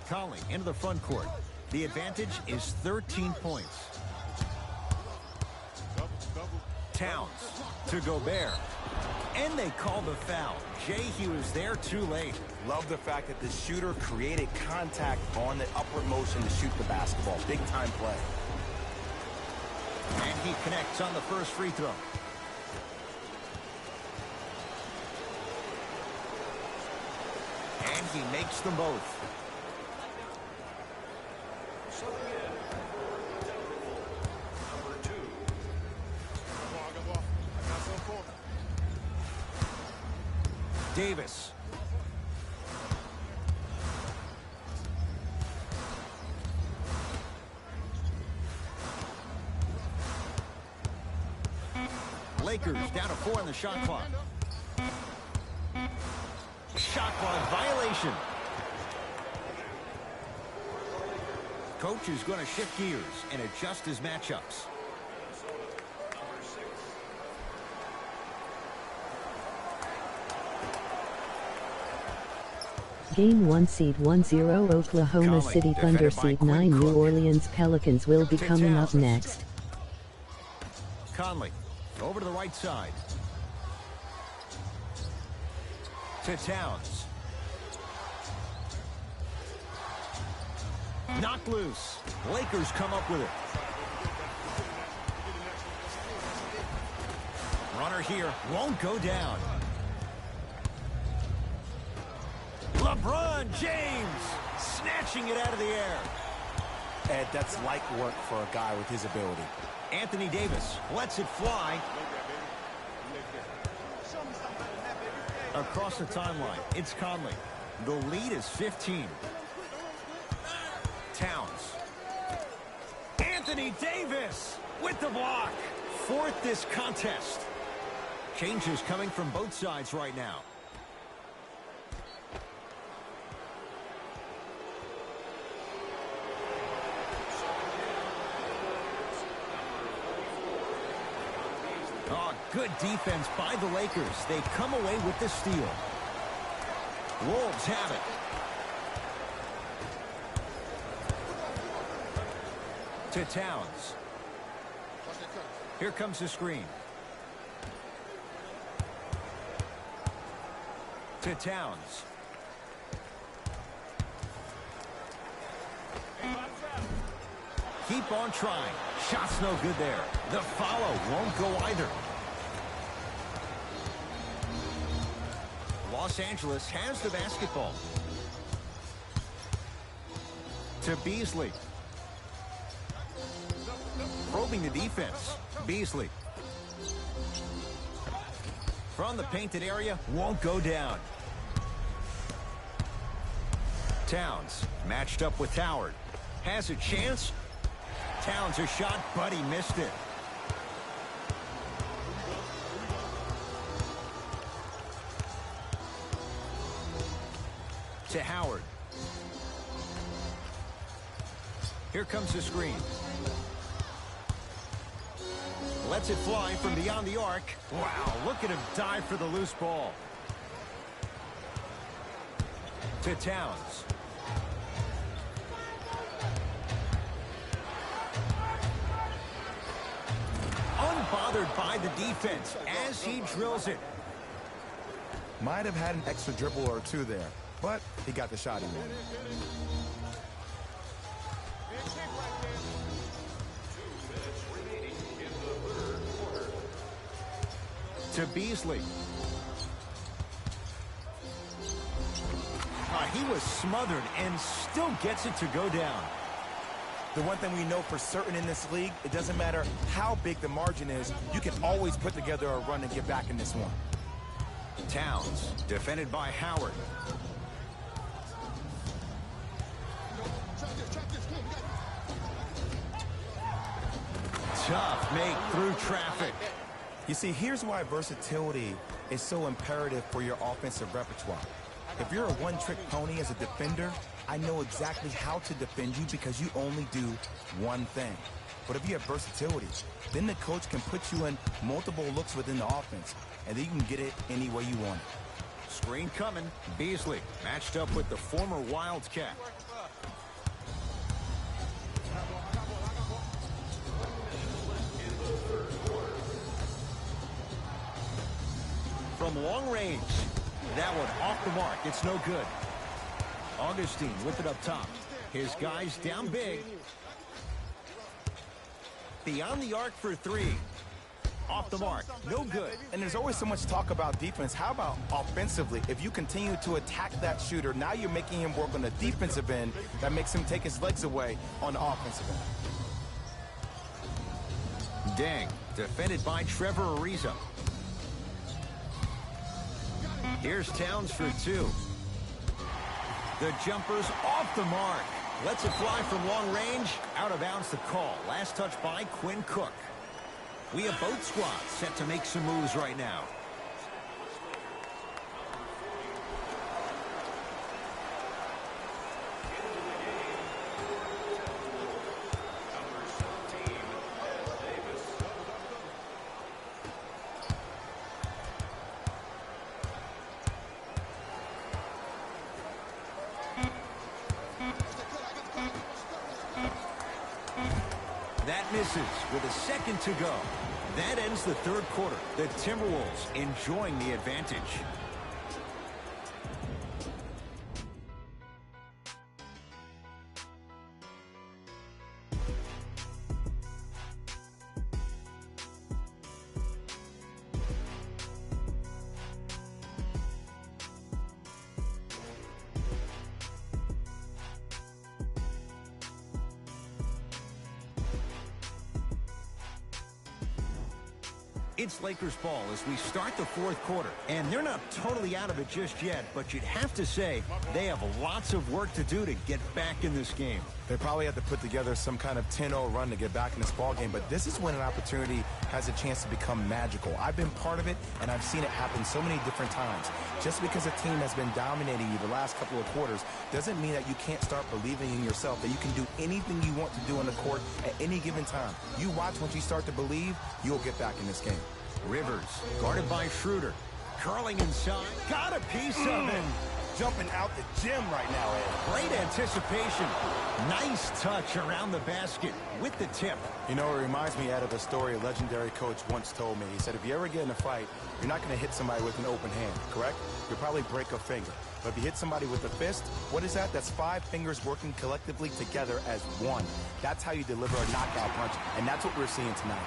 [SPEAKER 1] Conley into the front court. The advantage is 13 points. Towns to Gobert. And they call the foul. Jay, he was there too late.
[SPEAKER 2] Love the fact that the shooter created contact on the upward motion to shoot the basketball. Big-time play.
[SPEAKER 1] And he connects on the first free throw. And he makes them both. Davis. Lakers down to 4 on the shot clock. Shot clock violation. Coach is going to shift gears and adjust his matchups.
[SPEAKER 4] Game 1 seed 1-0 Oklahoma
[SPEAKER 1] Conley,
[SPEAKER 4] City Thunder
[SPEAKER 1] defended by
[SPEAKER 4] seed
[SPEAKER 1] Quinn
[SPEAKER 4] 9 New
[SPEAKER 1] Cook.
[SPEAKER 4] Orleans Pelicans will be
[SPEAKER 1] To
[SPEAKER 4] coming up
[SPEAKER 1] Towns.
[SPEAKER 4] next.
[SPEAKER 1] Conley over to the right side. To Towns. Knocked loose. Lakers come up with it. Runner here won't go down. LeBron James snatching it out of the air.
[SPEAKER 2] Ed, that's light work for a guy with his ability.
[SPEAKER 1] Anthony Davis lets it fly. Across the timeline, it's Conley. The lead is 15. Towns. Anthony Davis with the block. Fourth this contest. Changes coming from both sides right now. Oh, good defense by the Lakers. They come away with the steal. Wolves have it. To Towns. Here comes the screen. To Towns. Keep on trying. Shot's no good there. The follow won't go either. Los Angeles has the basketball. To Beasley. Probing the defense. Beasley. From the painted area, won't go down. Towns matched up with Howard. Has a chance. Towns a shot, but he missed it. To Howard. Here comes the screen. Lets it fly from beyond the arc. Wow, look at him dive for the loose ball. To Towns. Unbothered by the defense as he drills it.
[SPEAKER 2] Might have had an extra dribble or two there, but he got the shot he wanted.
[SPEAKER 1] To Beasley. He was smothered and still gets it to go down.
[SPEAKER 2] The one thing we know for certain in this league, it doesn't matter how big the margin is, you can always put together a run and get back in this one.
[SPEAKER 1] Towns, defended by Howard. Tough make through traffic.
[SPEAKER 2] You see, here's why versatility is so imperative for your offensive repertoire. If you're a one-trick pony as a defender, I know exactly how to defend you because you only do one thing. But if you have versatility, then the coach can put you in multiple looks within the offense, and then you can get it any way you want it.
[SPEAKER 1] Screen coming. Beasley matched up with the former Wildcat. From long range. That one off the mark. It's no good. Augustine with it up top. His guys down big. Beyond the arc for three. Off the mark. No good.
[SPEAKER 2] And there's always so much talk about defense. How about offensively? If you continue to attack that shooter, now you're making him work on the defensive end. That makes him take his legs away on the offensive end.
[SPEAKER 1] Dang. Defended by Trevor Ariza. Here's Towns for two. The jumper's off the mark. Lets it fly from long range. Out of bounds the call. Last touch by Quinn Cook. We have both squads set to make some moves right now. That misses with a second to go. That ends the third quarter. The Timberwolves enjoying the advantage. It's Lakers ball as we start the fourth quarter. And they're not totally out of it just yet, but you'd have to say they have lots of work to do to get back in this game.
[SPEAKER 2] They probably have to put together some kind of 10-0 run to get back in this ball game, but this is when an opportunity has a chance to become magical. I've been part of it, and I've seen it happen so many different times. Just because a team has been dominating you the last couple of quarters doesn't mean that you can't start believing in yourself, that you can do anything you want to do on the court at any given time. You watch, once you start to believe, you'll get back in this game.
[SPEAKER 1] Rivers, guarded by Schroeder. Curling inside. Got a piece of it.
[SPEAKER 2] jumping out the gym right now, Ed.
[SPEAKER 1] Great anticipation. Nice touch around the basket with the tip.
[SPEAKER 2] You know, it reminds me, Ed, of a story a legendary coach once told me. He said, if you ever get in a fight, you're not going to hit somebody with an open hand, correct? You'll probably break a finger. But if you hit somebody with a fist, what is that? That's 5 fingers working collectively together as one. That's how you deliver a knockout punch, and that's what we're seeing tonight.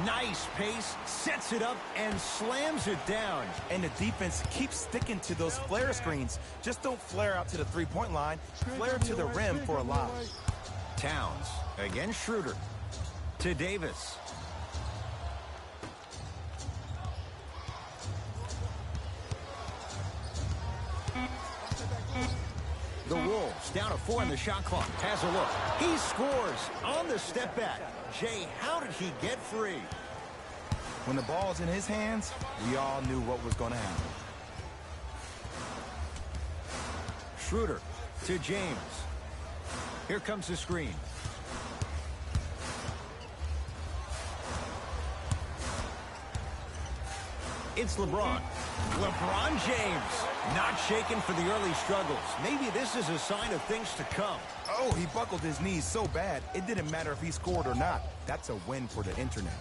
[SPEAKER 1] Nice pace, sets it up, and slams it down.
[SPEAKER 2] And the defense keeps sticking to those flare screens. Just don't flare out to the three-point line. Flare to the rim for a lob.
[SPEAKER 1] Towns against Schroeder. To Davis. The Wolves down to 4 in the shot clock. Has a look. He scores on the step back. Jay, how did he get free?
[SPEAKER 2] When the ball's in his hands, we all knew what was going to happen.
[SPEAKER 1] Schroeder to James. Here comes the screen. It's LeBron. LeBron James. Not shaken for the early struggles. Maybe this is a sign of things to come.
[SPEAKER 2] Oh, he buckled his knees so bad, it didn't matter if he scored or not. That's a win for the internet.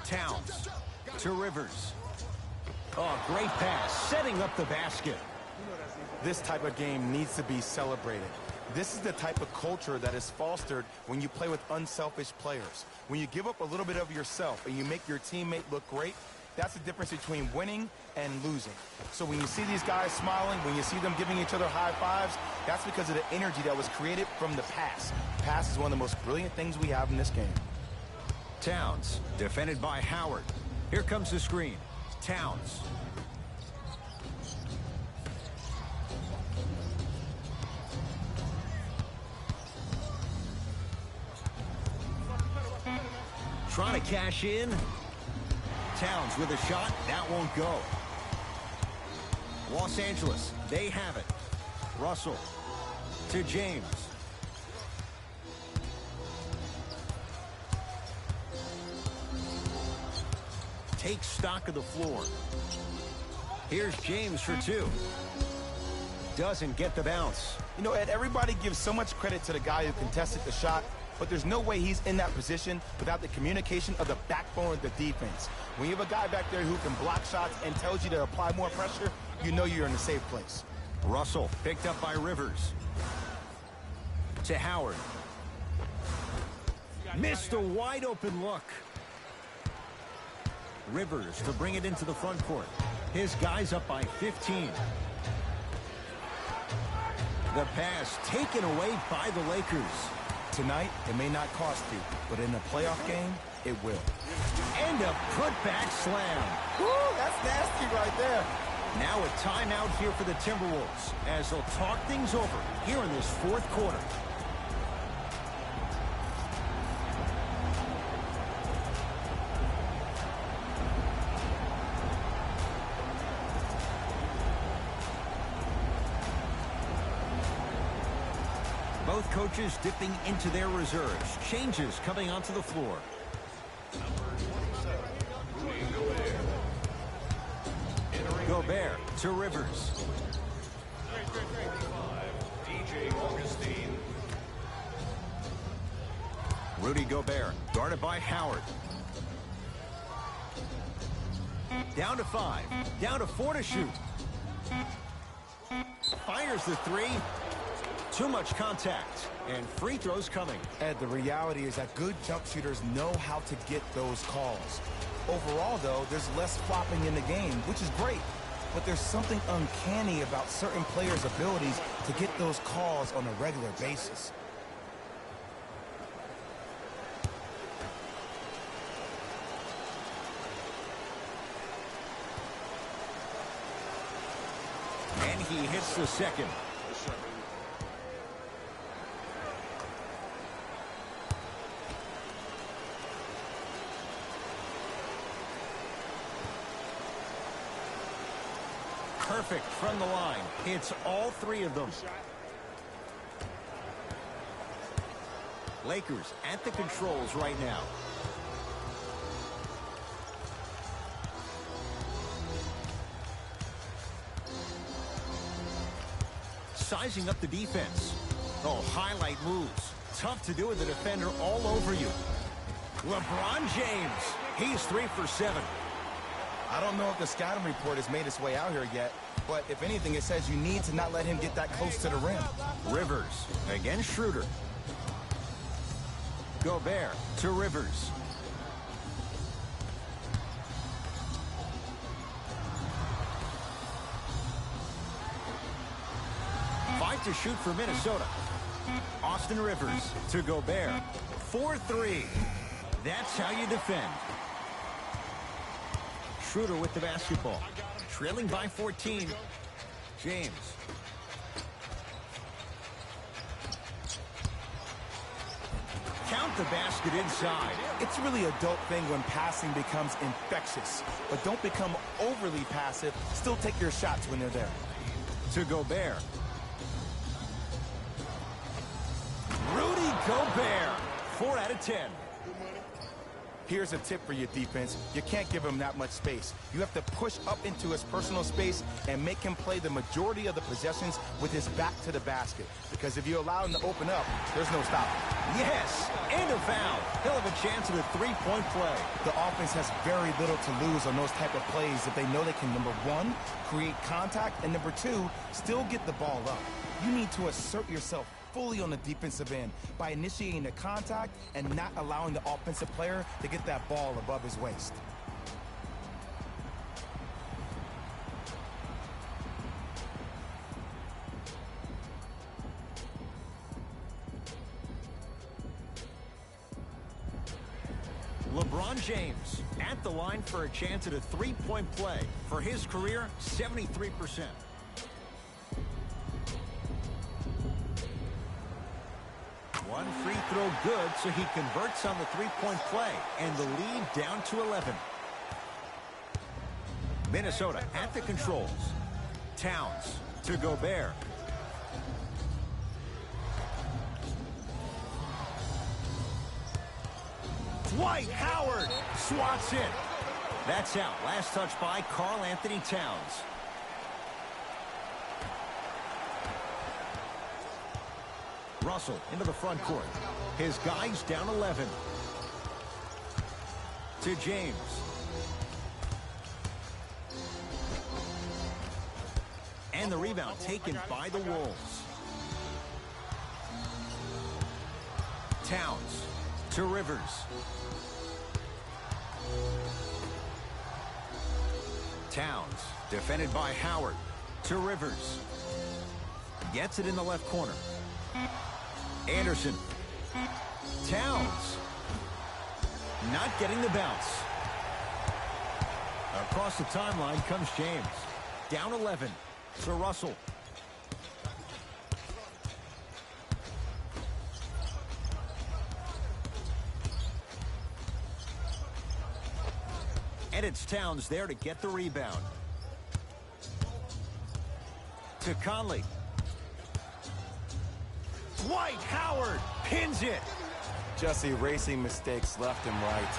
[SPEAKER 1] Towns to Rivers. Oh, great pass, setting up the basket.
[SPEAKER 2] This type of game needs to be celebrated. This is the type of culture that is fostered when you play with unselfish players. When you give up a little bit of yourself and you make your teammate look great, that's the difference between winning and losing. So when you see these guys smiling, when you see them giving each other high fives, that's because of the energy that was created from the pass. Pass is one of the most brilliant things we have in this game.
[SPEAKER 1] Towns, defended by Howard. Here comes the screen. Towns. Trying to cash in. Towns with a shot. That won't go. Los Angeles, they have it. Russell to James. Takes stock of the floor. Here's James for 2. Doesn't get the bounce.
[SPEAKER 2] You know, Ed, everybody gives so much credit to the guy who contested the shot, but there's no way he's in that position without the communication of the backbone of the defense. When you have a guy back there who can block shots and tells you to apply more pressure, you know you're in a safe place.
[SPEAKER 1] Russell picked up by Rivers. To Howard. Missed a wide open look. Rivers to bring it into the front court. His guys up by 15. The pass taken away by the Lakers.
[SPEAKER 2] Tonight, it may not cost you, but in a playoff game, it will.
[SPEAKER 1] And a put-back slam.
[SPEAKER 2] Woo, that's nasty right there.
[SPEAKER 1] Now a timeout here for the Timberwolves as they'll talk things over here in this 4th quarter. Both coaches dipping into their reserves. Changes coming onto the floor. Gobert to Rivers. Rudy Gobert, guarded by Howard. Down to 5. Down to 4 to shoot. Fires the 3. Too much contact, and free throws coming.
[SPEAKER 2] Ed, the reality is that good jump shooters know how to get those calls. Overall, though, there's less flopping in the game, which is great. But there's something uncanny about certain players' abilities to get those calls on a regular basis.
[SPEAKER 1] And he hits the second. Perfect from the line. Hits all 3 of them. Lakers at the controls right now. sizing up the defense. Oh, highlight moves. Tough to do with the defender all over you. LeBron James. He's 3 for 7.
[SPEAKER 2] I don't know if the scouting report has made its way out here yet, but if anything, it says you need to not let him get that close to the rim.
[SPEAKER 1] Rivers against Schroeder. Gobert to Rivers. Five to shoot for Minnesota. Austin Rivers to Gobert. 4-3. That's how you defend. Schroeder with the basketball. Trailing by 14. James. Count the basket inside.
[SPEAKER 2] It's really a dope thing when passing becomes infectious, but don't become overly passive. Still take your shots when they're there.
[SPEAKER 1] To Gobert. Rudy Gobert. 4 out of 10.
[SPEAKER 2] Here's a tip for your defense. You can't give him that much space. You have to push up into his personal space and make him play the majority of the possessions with his back to the basket. Because if you allow him to open up, there's no stopping.
[SPEAKER 1] Yes, and a foul. He'll have a chance at a three-point play.
[SPEAKER 2] The offense has very little to lose on those type of plays if they know they can, number one, create contact, and number two, still get the ball up. You need to assert yourself fully on the defensive end by initiating the contact and not allowing the offensive player to get that ball above his waist.
[SPEAKER 1] LeBron James at the line for a chance at a three-point play. For his career, 73%. One free throw good, so he converts on the three-point play, and the lead down to 11. Minnesota at the controls. Towns to Gobert. Dwight Howard swats it. That's out. Last touch by Karl Anthony Towns. Russell into the front court. His guys down 11. To James. And the rebound taken by the Wolves. Towns to Rivers. Towns defended by Howard to Rivers. Gets it in the left corner. Anderson. Towns. Not getting the bounce. Across the timeline comes James. Down 11. To Russell. And it's Towns there to get the rebound. To Conley. Dwight Howard pins it.
[SPEAKER 2] Just erasing mistakes left and right.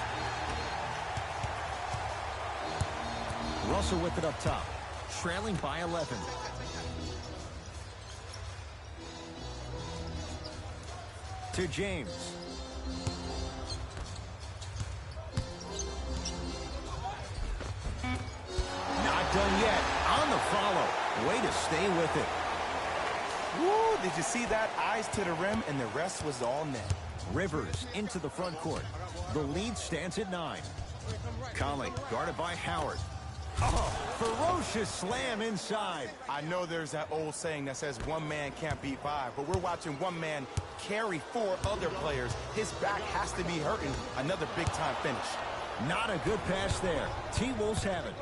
[SPEAKER 1] Russell with it up top. Trailing by 11. To James. Not done yet. On the follow. Way to stay with it.
[SPEAKER 2] Woo, did you see that? Eyes to the rim, and the rest was all net.
[SPEAKER 1] Rivers into the front court. The lead stands at 9. Conley guarded by Howard. Oh, ferocious slam inside.
[SPEAKER 2] I know there's that old saying that says one man can't beat five, but we're watching one man carry 4 other players. His back has to be hurting. Another big-time finish.
[SPEAKER 1] Not a good pass there. T-Wolves have it.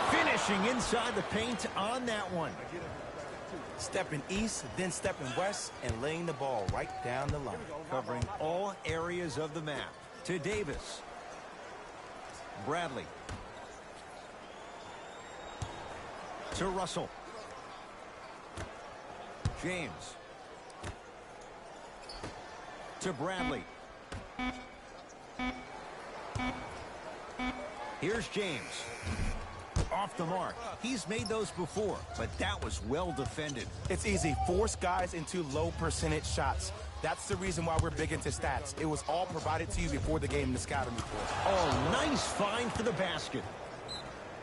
[SPEAKER 1] Finishing inside the paint on that one.
[SPEAKER 2] Stepping east, then stepping west, and laying the ball right down the line.
[SPEAKER 1] Covering all areas of the map. To Davis. Bradley. To Russell. James. To Bradley. Here's James. off the mark. He's made those before, but that was well defended.
[SPEAKER 2] It's easy. Force guys into low percentage shots. That's the reason why we're big into stats. It was all provided to you before the game in the scouting report.
[SPEAKER 1] Oh, nice find for the basket.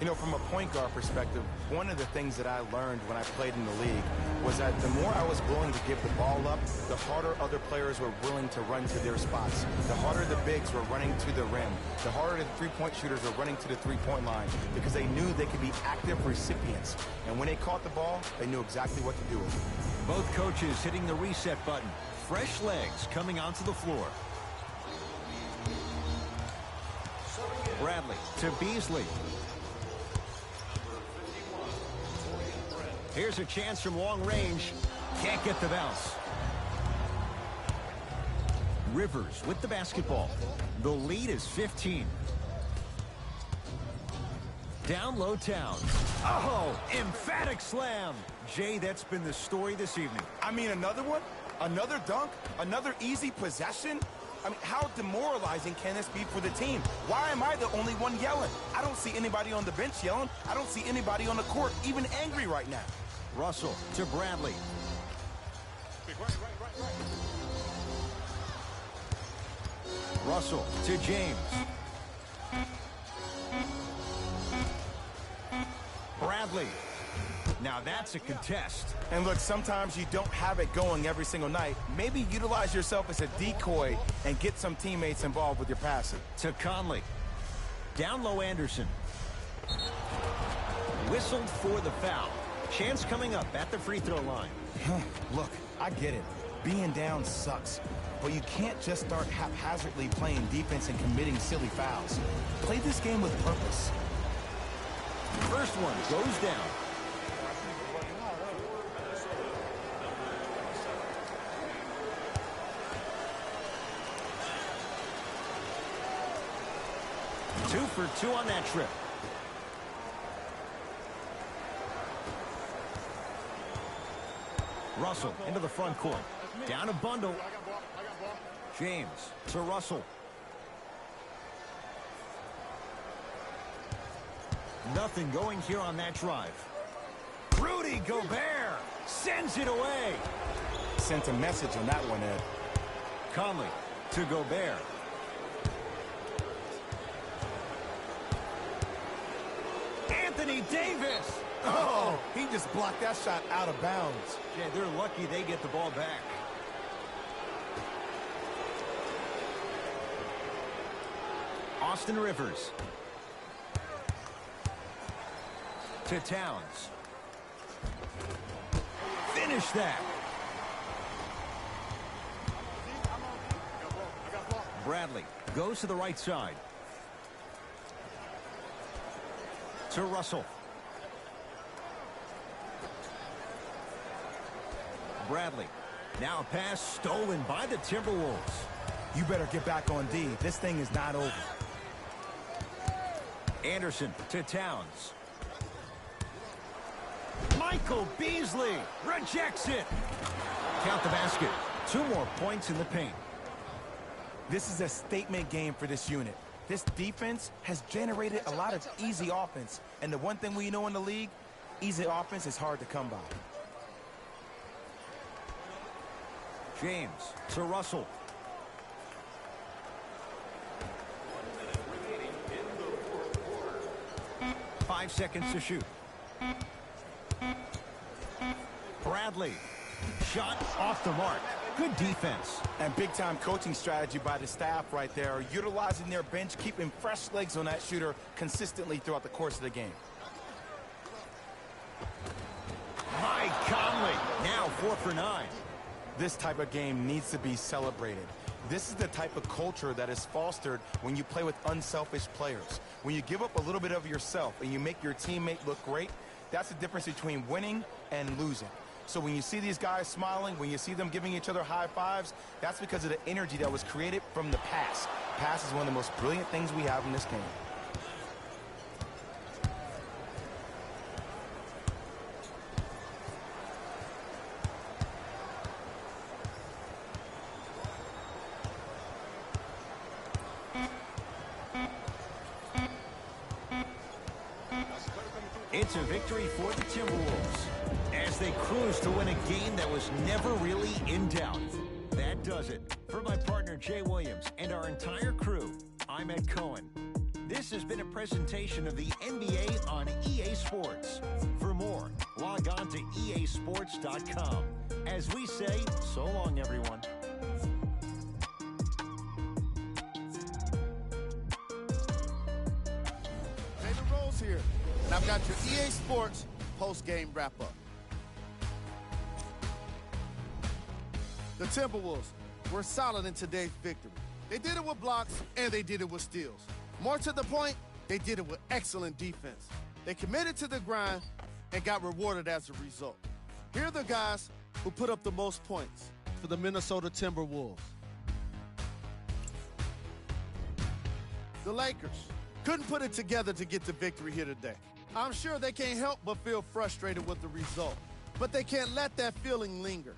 [SPEAKER 2] You know, from a point guard perspective, one of the things that I learned when I played in the league was that the more I was willing to give the ball up, the harder other players were willing to run to their spots. The harder the bigs were running to the rim. The harder the three-point shooters were running to the three-point line because they knew they could be active recipients. And when they caught the ball, they knew exactly what to do with it.
[SPEAKER 1] Both coaches hitting the reset button. Fresh legs coming onto the floor. Bradley to Beasley. Here's a chance from long range. Can't get the bounce. Rivers with the basketball. The lead is 15. Down low Towns. Oh, emphatic slam. Jay, that's been the story this evening.
[SPEAKER 2] I mean, another one? Another dunk? Another easy possession? I mean, how demoralizing can this be for the team? Why am I the only one yelling? I don't see anybody on the bench yelling. I don't see anybody on the court even angry right now.
[SPEAKER 1] Russell to Bradley. Russell to James. Bradley. Now that's a contest.
[SPEAKER 2] And look, sometimes you don't have it going every single night. Maybe utilize yourself as a decoy and get some teammates involved with your passing.
[SPEAKER 1] To Conley. Down low Anderson. Whistled for the foul. Chance coming up at the free throw line.
[SPEAKER 2] Look, I get it. Being down sucks. But you can't just start haphazardly playing defense and committing silly fouls. Play this game with purpose.
[SPEAKER 1] First one goes down. Two for two on that trip. Russell into the front court. Down a bundle. James to Russell. Nothing going here on that drive. Rudy Gobert sends it away.
[SPEAKER 2] Sent a message on that one, Ed.
[SPEAKER 1] Conley to Gobert. Anthony Davis.
[SPEAKER 2] Oh, he just blocked that shot out of bounds.
[SPEAKER 1] Yeah, they're lucky they get the ball back. Austin Rivers. To Towns. Finish that. Bradley goes to the right side. To Russell. Bradley. Now a pass stolen by the Timberwolves.
[SPEAKER 2] You better get back on D. This thing is not over.
[SPEAKER 1] Anderson to Towns. Michael Beasley rejects it. Count the basket. 2 more points in the paint.
[SPEAKER 2] This is a statement game for this unit. This defense has generated a lot of easy offense. And the one thing we know in the league, easy offense is hard to come by.
[SPEAKER 1] James to Russell. Five seconds to shoot. Bradley. Shot off the mark. Good defense.
[SPEAKER 2] And big-time coaching strategy by the staff right there, utilizing their bench, keeping fresh legs on that shooter consistently throughout the course of the game.
[SPEAKER 1] Mike Conley. Now 4 for 9.
[SPEAKER 2] This type of game needs to be celebrated. This is the type of culture that is fostered when you play with unselfish players. When you give up a little bit of yourself and you make your teammate look great, that's the difference between winning and losing. So when you see these guys smiling, when you see them giving each other high fives, that's because of the energy that was created from the pass. Pass is one of the most brilliant things we have in this game.
[SPEAKER 1] It's a victory for the Timberwolves as they cruise to win a game that was never really in doubt. That does it. For my partner Jay Williams and our entire crew, I'm Ed Cohen. This has been a presentation of the NBA on EA Sports. For more, log on to easports.com. As we say, so long, everyone.
[SPEAKER 3] David Rose here, and I've got your EA Sports post-game wrap-up. The Timberwolves were solid in today's victory. They did it with blocks, and they did it with steals. More to the point, they did it with excellent defense. They committed to the grind and got rewarded as a result. Here are the guys who put up the most points for the Minnesota Timberwolves. The Lakers couldn't put it together to get the victory here today. I'm sure they can't help but feel frustrated with the result, but they can't let that feeling linger.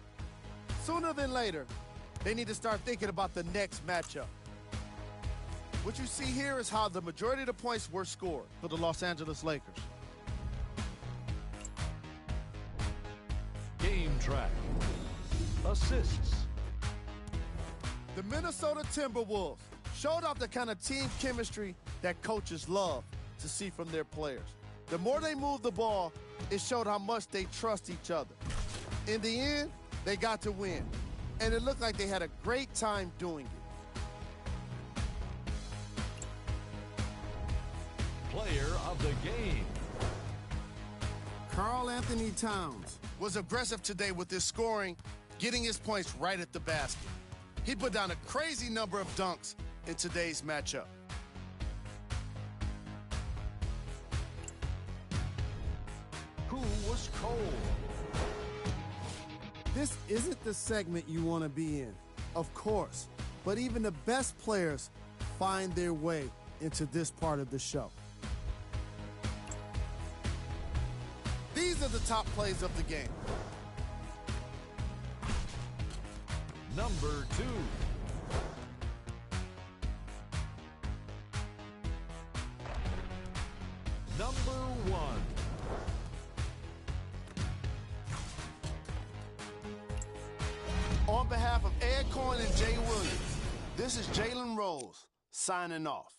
[SPEAKER 3] Sooner than later, they need to start thinking about the next matchup. What you see here is how the majority of the points were scored for the Los Angeles Lakers.
[SPEAKER 5] Game track. Assists.
[SPEAKER 3] The Minnesota Timberwolves showed off the kind of team chemistry that coaches love to see from their players. The more they moved the ball, it showed how much they trust each other. In the end, they got to win, and it looked like they had a great time doing it.
[SPEAKER 5] Player of the game.
[SPEAKER 3] Karl Anthony Towns was aggressive today with his scoring, getting his points right at the basket. He put down a crazy number of dunks in today's matchup.
[SPEAKER 5] Who was cold?
[SPEAKER 3] This isn't the segment you want to be in, of course, but even the best players find their way into this part of the show. These are the top plays of the game.
[SPEAKER 5] Number 2. Number 1.
[SPEAKER 3] On behalf of Ed Cohen and Jay Williams, this is Jalen Rose signing off.